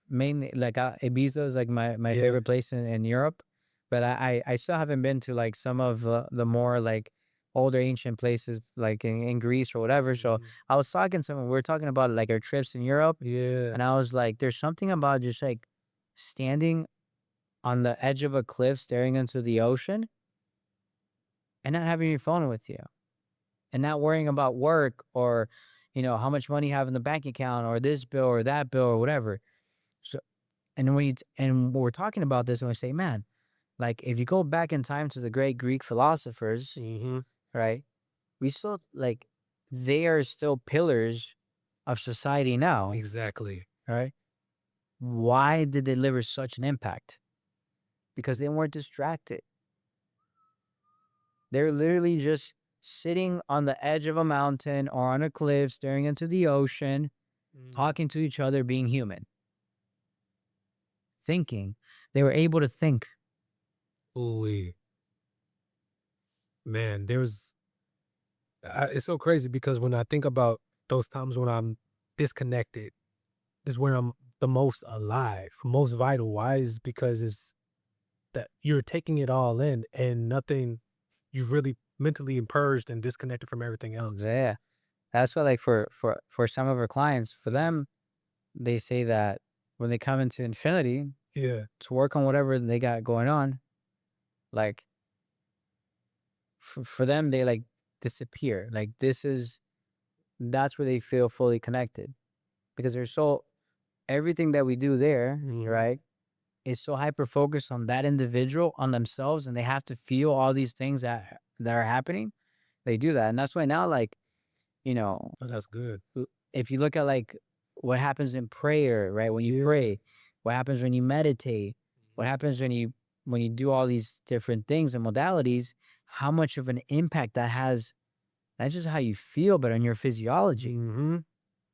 mainly Ibiza is my Yeah. favorite place in Europe, but I still haven't been to some of the more older ancient places like in Greece or whatever. So I was talking to someone, we were talking about like our trips in Europe, Yeah. and I was like, there's something about just like standing on the edge of a cliff staring into the ocean and not having your phone with you and not worrying about work or, how much money you have in the bank account or this bill or that bill or whatever. So, and when we're talking about this, and we say, man, like if you go back in time to the great Greek philosophers, Mm-hmm. right? We still like they are still pillars of society now, Exactly. right? Why did they deliver such an impact? Because they weren't distracted. They're literally just sitting on the edge of a mountain or on a cliff, staring into the ocean, talking to each other, being human, thinking. They were able to think. Ooh, man, it's so crazy because when I think about those times when I'm disconnected, is where I'm the most alive, most vital. Why is because it's that you're taking it all in and nothing, you've really mentally purged and disconnected from everything else. Yeah. That's why like for some of our clients, for them, they say that when they come into infinity Yeah. to work on whatever they got going on, like for them, they like disappear. Like that's where they feel fully connected because they're so, everything that we do there, right, is so hyper focused on that individual, on themselves, and they have to feel all these things that are happening. They do that. And that's why now, like, you know, Oh, that's good. if you look at like what happens in prayer, right? When you pray, what happens when you meditate, what happens when you do all these different things and modalities, how much of an impact that has, not just how you feel, but on your physiology. Mm-hmm.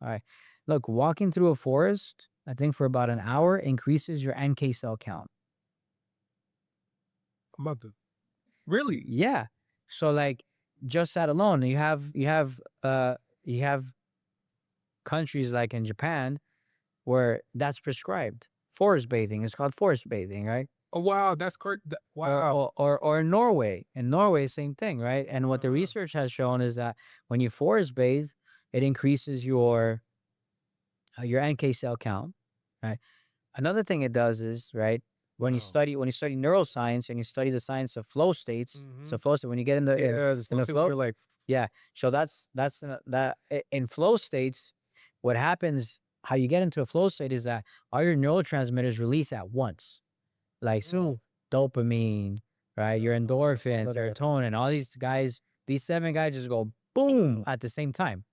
All right. Look, walking through a forest, I think for about an hour increases your NK cell count. I'm about to really. Yeah. So like just that alone, you have countries like in Japan where that's prescribed. Forest bathing is called forest bathing, right? Oh wow, that's correct. Or, Wow. or in Norway. In Norway, same thing, right? And what the Uh-huh. research has shown is that when you forest bathe, it increases your NK cell count, right? Another thing it does is, right, Wow. when you study neuroscience and you study the science of flow states, so Mhm. flow state when you get in the Yeah, it's in the something where flow, like yeah. So in flow states, what happens, how you get into a flow state is that all your neurotransmitters release at once, like so dopamine, right? Your endorphins, serotonin, all these guys, these 7 guys just go boom at the same time,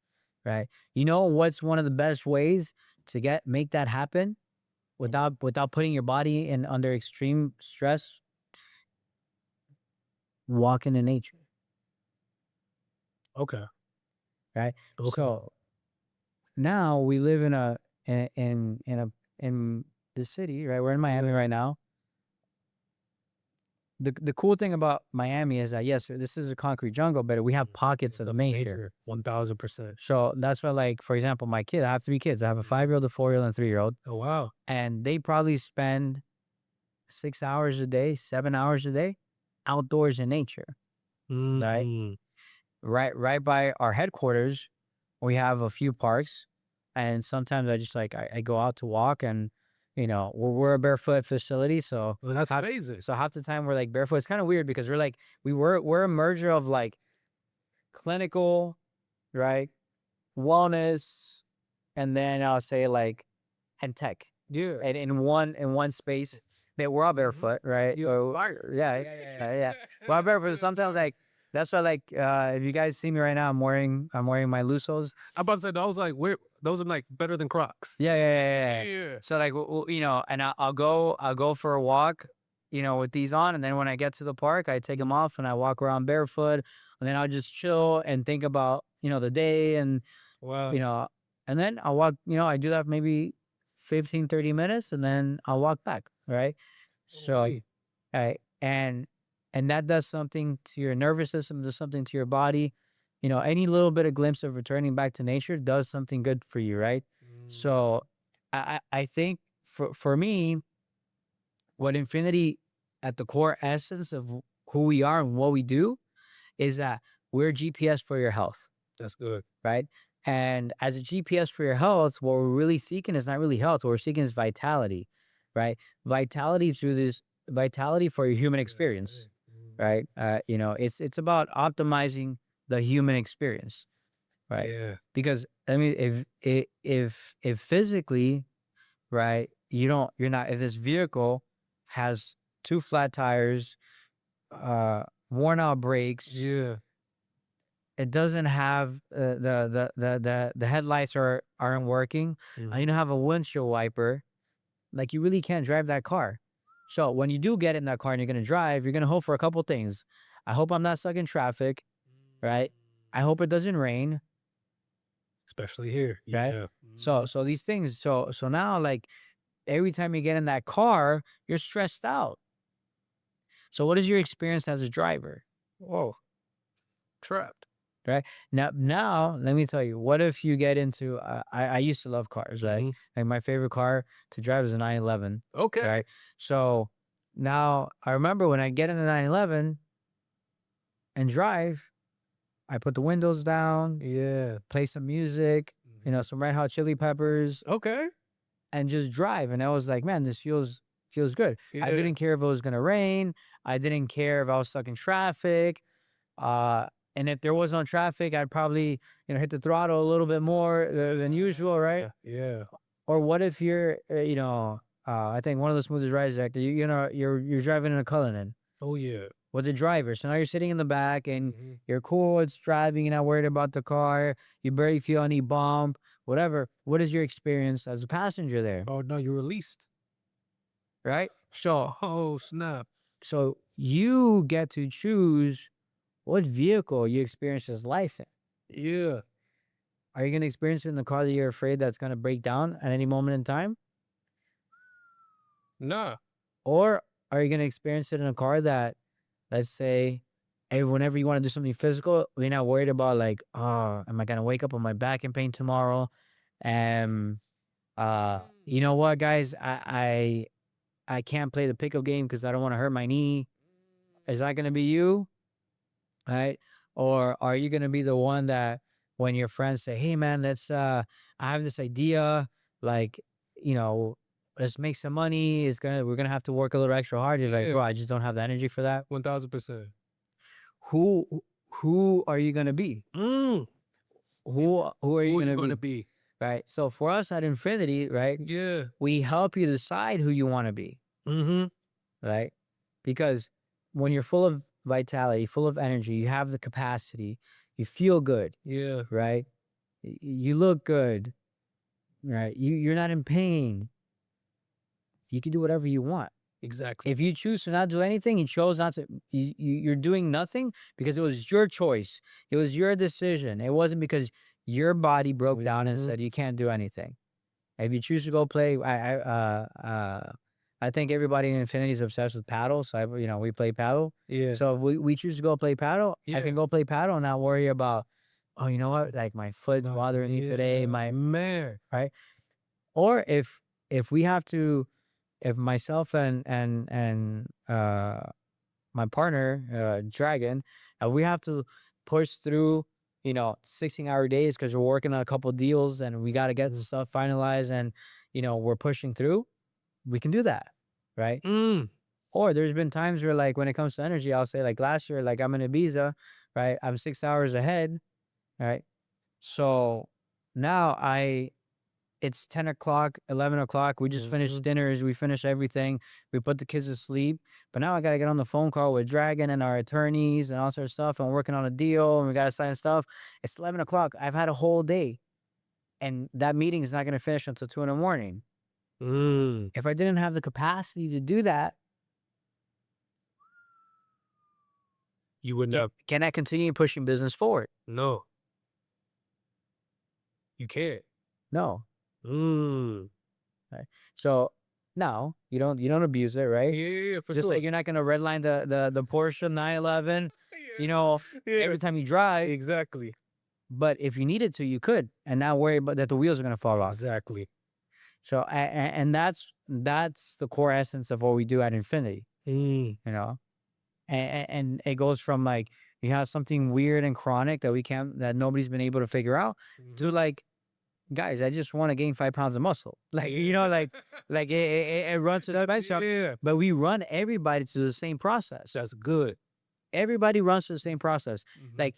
right? You know what's one of the best ways to make that happen without putting your body in under extreme stress? Walking in nature, okay. right? Okay. So now we live in in the city, right? We're in Miami right now. The cool thing about Miami is that yes, this is a concrete jungle, but we have pockets of nature. 1000%. So that's why, like, for example, my kid, I have 3 kids. I have a 5-year-old, a 4-year-old, and a 3-year-old. Oh wow. And they probably spend 6 hours a day, 7 hours a day outdoors in nature, right? Mm-hmm. Right by our headquarters, we have a few parks. And sometimes I just like, I go out to walk and, we're a barefoot facility. So Well, that's amazing. half the time we're like barefoot. It's kind of weird because we're a merger of like clinical, right? Wellness, and then I'll say like and tech. Yeah. And in one space that we're all barefoot, right? You inspired. Yeah. We're all barefoot. Sometimes like that's why like if you guys see me right now, I'm wearing my Lusos. I'm about to say those like those are like better than Crocs. Yeah. Yeah. So like and I'll go for a walk, with these on, and then when I get to the park, I take them off and I walk around barefoot, and then I'll just chill and think about the day and Wow. and then I'll walk. I do that maybe 15, 30 minutes, and then I'll walk back. Right. So Wait. right, and that does something to your nervous system, does something to your body. Any little bit of glimpse of returning back to nature does something good for you, right? So I think for me, what infinity at the core essence of who we are and what we do is that we're GPS for your health, That's good. right? And as a GPS for your health, what we're really seeking is not really health. What we're seeking is vitality, right? Vitality through this vitality for your human experience, right? It's about optimizing the human experience, right? Yeah. Because I mean, if physically, right, you're not, if this vehicle has two flat tires, worn out brakes, Yeah. it doesn't have the headlights aren't working, and you don't have a windshield wiper, like you really can't drive that car. So when you do get in that car and you're gonna drive, you're gonna hope for a couple things. I hope I'm not stuck in traffic, right? I hope it doesn't rain, Especially here. right? Yeah. So these things, so now, like, every time you get in that car, you're stressed out. So what is your experience as a driver? Whoa. Trapped. Right? Now, let me tell you, what if you get into I used to love cars, right? Mhm. Like my favorite car to drive is a 911, Okay. right? So now I remember when I get in the 911 and drive, I put the windows down, Yeah. play some music, some Red Hot Chili Peppers, Okay. and just drive. And I was like, man, this feels good. I Yeah. didn't care if it was gonna rain. I didn't care if I was stuck in traffic. Uh, and if there was no traffic, I'd probably, hit the throttle a little bit more than usual, right? Yeah. Or what if you're, I think one of the smoothest rides, actor, you're driving in a Cullinan Oh yeah. with a driver. So now you're sitting in the back and Mhm. you're cool. It's driving. You're not worried about the car. You barely feel any bump, whatever. What is your experience as a passenger there, Oh no, you're released. right? So, Oh snap. so you get to choose what vehicle you experience this life in. Yeah. Are you going to experience it in the car that you're afraid that's going to break down at any moment in time? Nah. Or are you going to experience it in a car that, let's say, whenever you want to do something physical, you're not worried about, like, oh, am I going to wake up with my back in pain tomorrow? And you know what, guys, I can't play the pickup game because I don't want to hurt my knee. Is that going to be you? Right? Or are you going to be the one that when your friends say, hey man, I have this idea, like, you know, let's make some money. We're going to have to work a little extra hard. You're like, Yeah. bro, I just don't have the energy for that. 1000%. Who, who are you going to be? Mm. Who are Who you are you going gonna to be? be? Right. So for us at Infinity, right, Yeah. we help you decide who you want to be. Mm-hmm. Right? Because when you're full of vitality, full of energy, you have the capacity, you feel good, Yeah. right? You look good, right? You're not in pain. You can do whatever you want. Exactly. If you choose to not do anything, you chose not to, you're doing nothing because it was your choice. It was your decision. It wasn't because your body broke down and Mhm. said you can't do anything. If you choose to go play, I think everybody in Infinity is obsessed with paddle. So we play paddle. Yeah. So if we choose to go play paddle, I Yeah. can go play paddle and not worry about, oh, you know what? Like my foot's bothering me today. Yeah, My man. right. Or if we have to, if myself and my partner, Dragon, we have to push through, 16-hour days because we're working on a couple deals and we got to get Mhm. stuff finalized and, we're pushing through, we can do that. Right. Mm. Or there's been times where, like, when it comes to energy, I'll say, like, last year, like, I'm in Ibiza, right? I'm 6 hours ahead, right? So now it's 10 o'clock, 11 o'clock. We just finished Mhm. dinners. We finished everything. We put the kids to sleep. But now I got to get on the phone call with Dragon and our attorneys and all sorts of stuff. And we're working on a deal and we got to sign stuff. It's 11 o'clock. I've had a whole day. And that meeting is not going to finish until 2 in the morning. Mm. If I didn't have the capacity to do that, You wouldn't have. can I continue pushing business forward? No. You can't. No. Mm. Right. So now you don't abuse it, right? Yeah, for Just sure. like you're not gonna redline the Porsche 911, Yeah. every time you drive. Exactly. But if you needed to, you could, and not worry about that the wheels are gonna fall off. Exactly. So and that's the core essence of what we do at Infinity. Mm. You know, and it goes from like you have something weird and chronic that nobody's been able to figure out to like, guys, I just want to gain 5 pounds of muscle. Like, like it runs to the spectrum, Yeah, but we run everybody to the same process. that's good. Everybody runs through the same process. Mhm. Like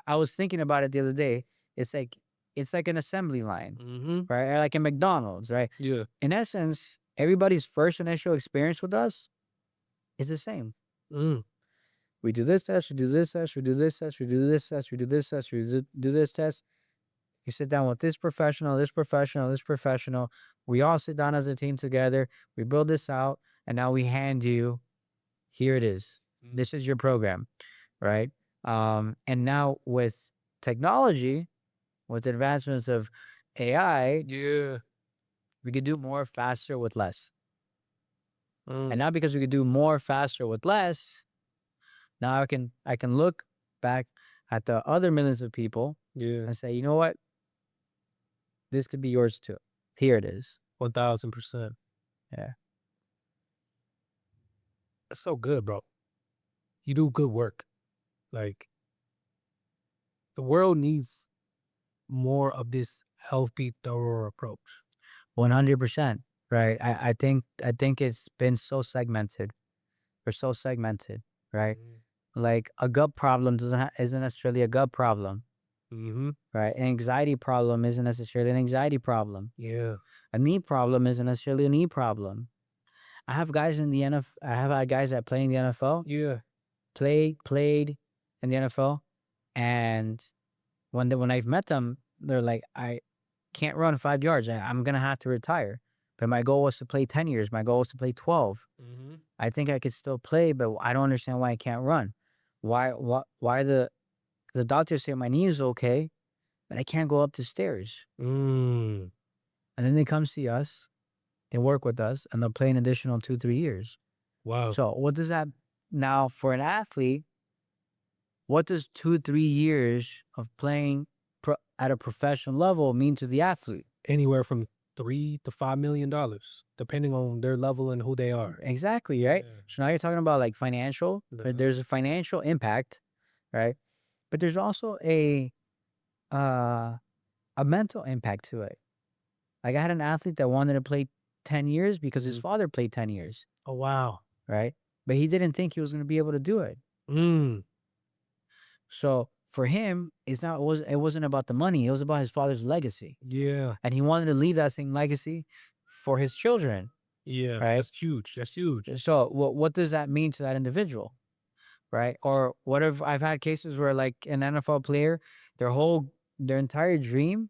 I was thinking about it the other day. It's like an assembly line, right? Or like a McDonald's, right? Yeah. In essence, everybody's first initial experience with us is the same. Mm. We do this test, we do this test, we do this test, we do this test, we do this test, we do this test. You sit down with this professional, this professional, this professional. We all sit down as a team together. We build this out, and now we hand you, here it is. This is your program, right? And now with technology, with advancements of AI, Yeah. we could do more faster with less. Mm. And now because we could do more faster with less, now I can look back at the other millions of people Yeah. and say, you know what? This could be yours too. Here it is. 1000%. Yeah. That's so good, bro. You do good work. Like, the world needs more of this healthy, thorough approach. 100%. Right. I think it's been so segmented. We're so segmented, right? Like a gut problem isn't necessarily a gut problem, Mm-hmm. right? An anxiety problem isn't necessarily an anxiety problem. Yeah. A knee problem isn't necessarily a knee problem. I have guys in the NFL. I have had guys that play in the NFL, Yeah. played in the NFL, and when I've met them, they're like, I can't run 5 yards. I'm gonna have to retire. But my goal was to play 10 years. My goal was to play 12. Mm-hmm. I think I could still play, but I don't understand why I can't run. Why the doctors say my knee is okay, but I can't go up the stairs. Mm. And then they come see us, they work with us, and they'll play an additional 2-3 years. Wow. So what does that now for an athlete? What does 2-3 years of playing at a professional level mean to the athlete? Anywhere from $3 to $5 million, depending on their level and who they are. Exactly, right? Yeah. So now you're talking about like financial. Yeah. There's a financial impact, right? But there's also a mental impact to it. Like I had an athlete that wanted to play 10 years because his father played 10 years, Oh, wow. right? But he didn't think he was going to be able to do it. Mm. So for him, it wasn't about the money. It was about his father's legacy. Yeah. And he wanted to leave that same legacy for his children. Yeah. Right. That's huge. That's huge. So what does that mean to that individual? Right. Or what if I've had cases where like an NFL player, their entire dream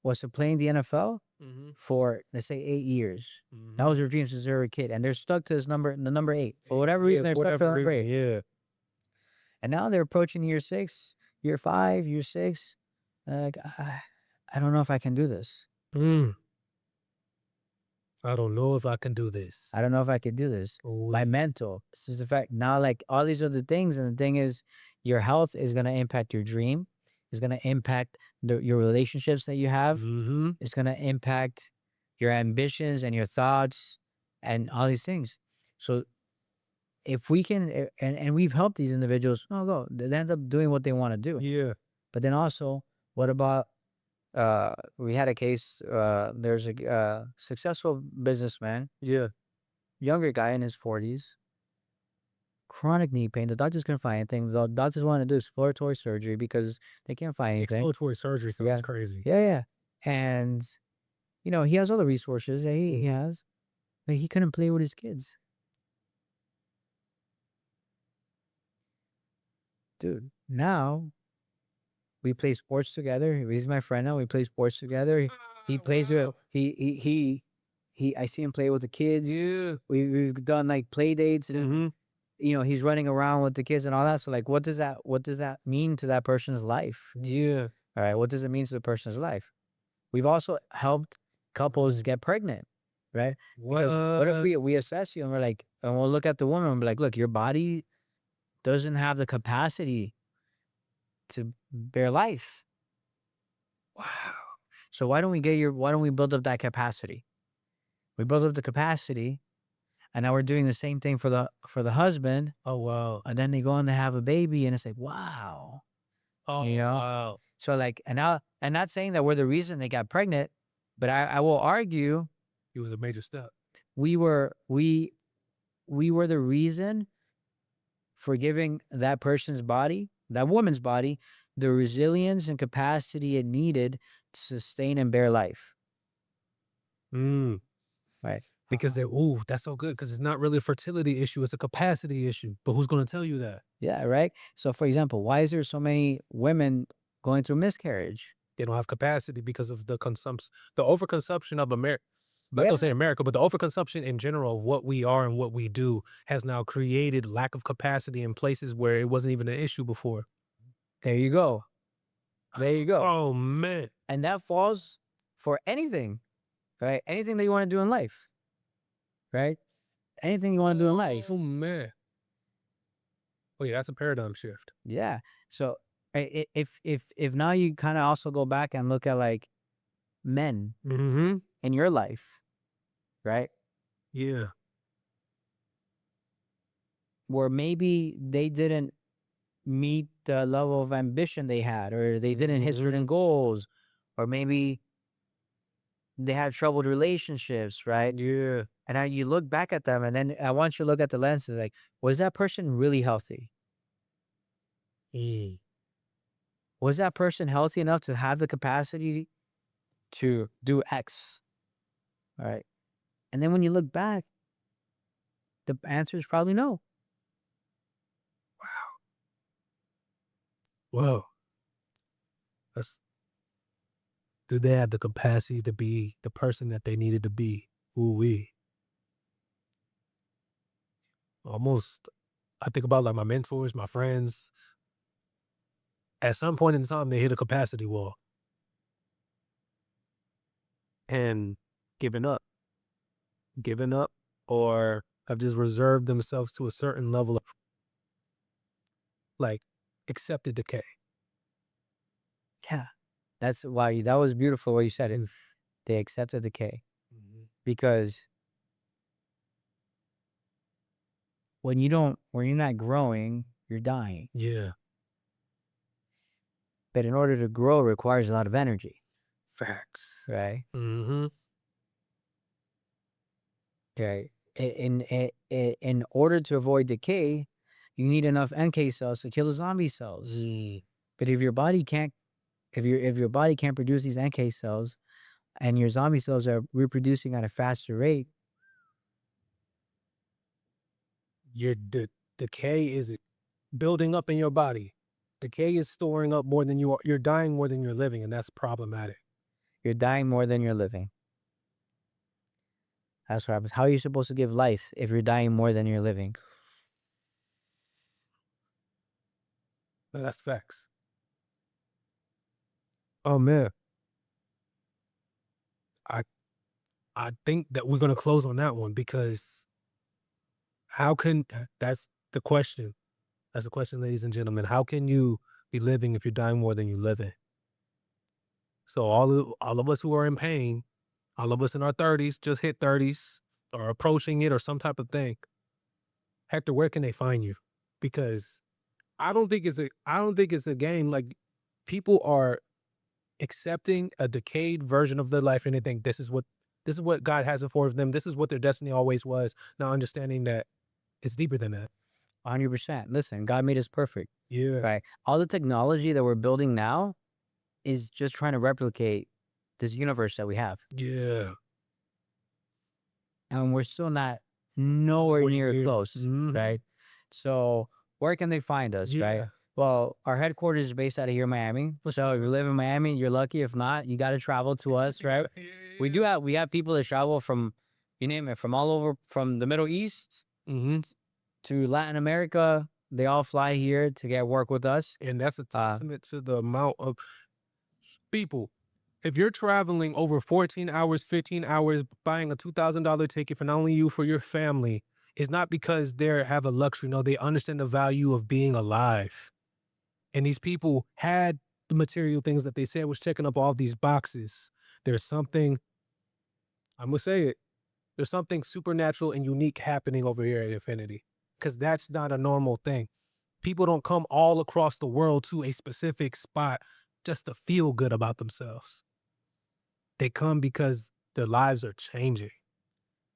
was to play in the NFL Mm-hmm. for, let's say, 8 years. Mm-hmm. That was their dream since they were a kid. And they're stuck to the number 8. For whatever reason, they're stuck to the number 8. Yeah. And now they're approaching year 6, year 5, year 6. Like, I don't know if I can do this. Mm. I don't know if I can do this. I don't know if I could do this. Oh, My mental. This is the fact. Now, like all these other things. And the thing is, your health is going to impact your dream. It's going to impact your relationships that you have. Mm-hmm. It's going to impact your ambitions and your thoughts and all these things. So if we can, and we've helped these individuals, they end up doing what they want to do. Yeah. But then also, what about, we had a case, there's a successful businessman, Yeah. younger guy in his 40s, chronic knee pain. The doctors couldn't find anything. The doctors wanted to do exploratory surgery because they can't find anything. Exploratory surgery sounds Yeah. crazy. Yeah. And, he has all the resources that he has, but he couldn't play with his kids. Dude, now we play sports together. He's my friend now. We play sports together. He plays with, I see him play with the kids. Yeah. We've done like play dates and, Mm-hmm. he's running around with the kids and all that. So like, what does that mean to that person's life? Yeah. All right. What does it mean to the person's life? We've also helped couples get pregnant, right? Because what if we assess you and we're like, and we'll look at the woman and be like, look, your body doesn't have the capacity to bear life. Wow. So why don't we build up that capacity? We build up the capacity, And now we're doing the same thing for the husband, Oh wow. and then they go on to have a baby, and it's like, wow. Oh You know? wow. So like, and not saying that we're the reason they got pregnant, but I will argue It was a major step. we were the reason for giving that person's body, that woman's body, the resilience and capacity it needed to sustain and bear life. Mm. Right. Because that's so good because it's not really a fertility issue, it's a capacity issue. But who's going to tell you that? Yeah, right. So for example, why is there so many women going through miscarriage? They don't have capacity because of the overconsumption of America. I'm not Yeah. gonna say America, but the overconsumption in general of what we are and what we do has now created lack of capacity in places where it wasn't even an issue before. There you go. There you go. Oh man. And that falls for anything, right? Anything that you want to do in life, right? Anything you want to do in life. Oh man. Oh yeah, that's a paradigm shift. Yeah. So if now you kind of also go back and look at like men Mm-hmm. in your life, right? Yeah. Where maybe they didn't meet the level of ambition they had, or they didn't hit certain goals, or maybe they had troubled relationships, right? Yeah. And now you look back at them, and then I want you to look at the lens of like, was that person really healthy? Mm. Was that person healthy enough to have the capacity to do X? All right. And then when you look back, the answer is probably no. Whoa. Did they have the capacity to be the person that they needed to be? Ooh-wee. Almost, I think about like my mentors, my friends. At some point in time, they hit a capacity wall and given up, or have just reserved themselves to a certain level of like accepted decay. Yeah. That's why that was beautiful what you said it. They accepted decay. Because when you're not growing, you're dying. Yeah. But in order to grow requires a lot of energy, Facts. right? Mm-hmm. Okay. In order to avoid decay, you need enough NK cells to kill the zombie cells. But if your body can't produce these NK cells, and your zombie cells are reproducing at a faster rate, Your decay is building up in your body. Decay is storing up more than you are. You're dying more than you're living, and that's problematic. you're dying more than you're living. That's what happens. How are you supposed to give life if you're dying more than you're living? No, that's facts. Oh man. I think that we're gonna close on that one because that's the question. That's the question, ladies and gentlemen. How can you be living if you're dying more than you're living? So all of us who are in pain, all of us in our 30s, just hit 30s, or approaching it, or some type of thing. Hector, where can they find you? Because I don't think it's a game. Like, people are accepting a decayed version of their life, and they think this is what God has it for them. This is what their destiny always was. Now understanding that it's deeper than that. 100%. Listen, God made us perfect, Yeah. right? All the technology that we're building now is just trying to replicate this universe that we have. Yeah. And we're still nowhere near close, Mhm. right? So where can they find us, right? Yeah. Well, our headquarters is based out of here in Miami. So if you live in Miami, you're lucky. If not, you got to travel to us, right? We have people that travel from, you name it, from all over, from the Middle East Mm-hmm. to Latin America. They all fly here to get work with us. And that's a testament to the amount of people. If you're traveling over 14 hours, 15 hours, buying a $2,000 ticket for not only you, for your family, it's not because they have a luxury. No, they understand the value of being alive. And these people had the material things that they said was checking up all these boxes. There's something, I'm going to say it, There's something supernatural and unique happening over here at Infinity, because that's not a normal thing. People don't come all across the world to a specific spot just to feel good about themselves. They come because their lives are changing.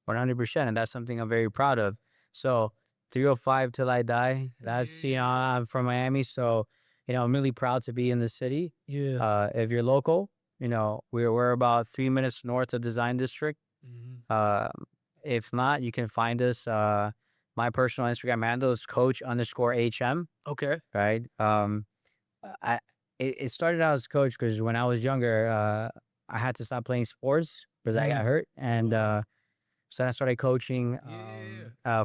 100%, and that's something I'm very proud of. So 305 till I die. That's I'm from Miami, so I'm really proud to be in the city. Yeah. If you're local, we're about 3 minutes north of Design District. If not, you can find us. My personal Instagram handle is coach_HM. Okay. Right. It started out as coach because when I was younger, I had to stop playing sports because I got hurt, and so I started coaching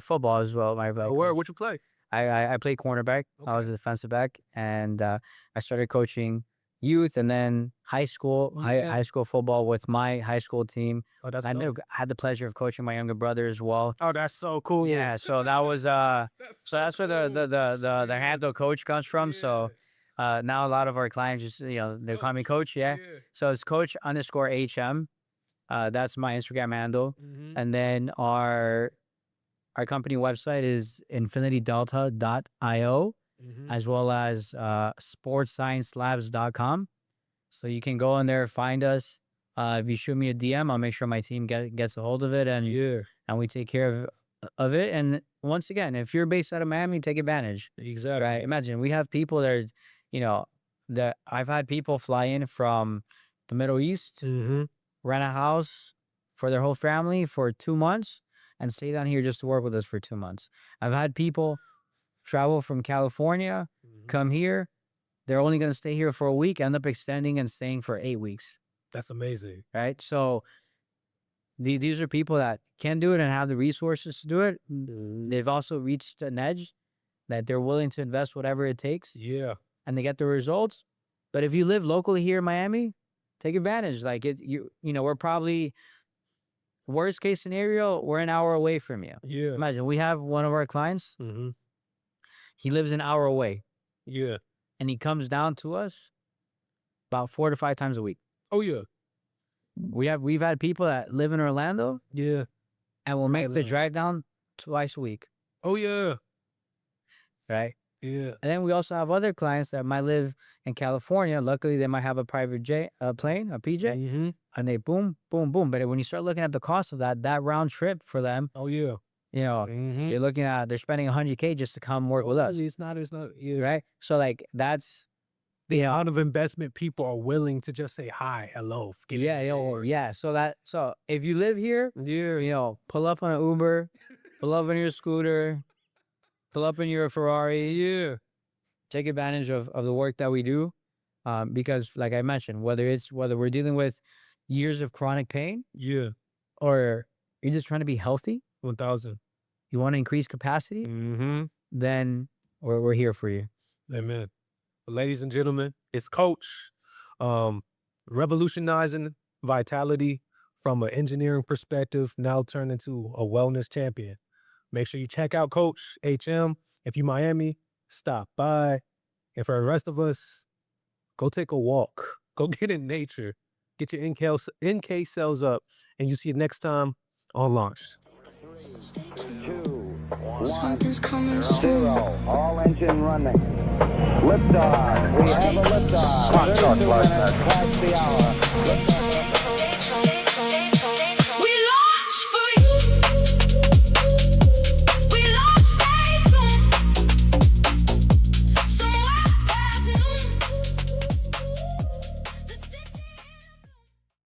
football as well. What you play? I played cornerback. I was a defensive back, and I started coaching youth and then high school, high school football with my high school team. Oh, that's I dope. had the pleasure of coaching my younger brother as well. Oh, that's so cool. Yeah, so that was so that's where the handle coach comes from. So now a lot of our clients just they call me coach. Yeah. So it's coach_HM. That's my Instagram handle. And then our company website is infinitydelta.io, as well as sportssciencelabs.com. So you can go in there, find us. If you shoot me a DM, I'll make sure my team gets a hold of it, and we take care of it. And once again, if you're based out of Miami, take advantage. Exactly. Right? Imagine we have people that that I've had people fly in from the Middle East, rent a house for their whole family for 2 months, and stay down here just to work with us for 2 months. I've had people travel from California, come here. They're only going to stay here for a week, end up extending and staying for 8 weeks. That's amazing. Right? So these are people that can do it and have the resources to do it. They've also reached an edge that they're willing to invest whatever it takes. Yeah. And they get the results. But if you live locally here in Miami, take advantage. Like we're probably, worst case scenario, we're an hour away from you. Yeah. Imagine we have one of our clients. He lives an hour away. Yeah. And he comes down to us about 4 to 5 times a week. Oh yeah. We've had people that live in Orlando. Yeah. And will make the drive down twice a week. Oh yeah. Right. Yeah. And then we also have other clients that might live in California. Luckily, they might have a private plane, a PJ, and they boom, boom, boom. But when you start looking at the cost of that round trip for them, oh yeah, you're looking at, they're spending $100K just to come work with us. It's not, yeah. Right. So like that's the amount of investment people are willing to just say hi, hello. Yeah. So if you live here, pull up on an Uber, pull up on your scooter, pull up in your Ferrari. Take advantage of the work that we do, because like I mentioned, whether we're dealing with years of chronic pain, or you're just trying to be healthy, 1000, you want to increase capacity, then we're here for you. Amen. Ladies and gentlemen, it's Coach, revolutionizing vitality from an engineering perspective, now turned into a wellness champion. Make sure you check out Coach HM. If you're Miami, stop by. And for the rest of us, go take a walk. Go get in nature. Get your NK cells up. And you see you next time on Launch. 2, 1, Something's coming soon. 0. All engine running. Liftoff. We have a liftoff. 32 minutes past the hour. Liftoff.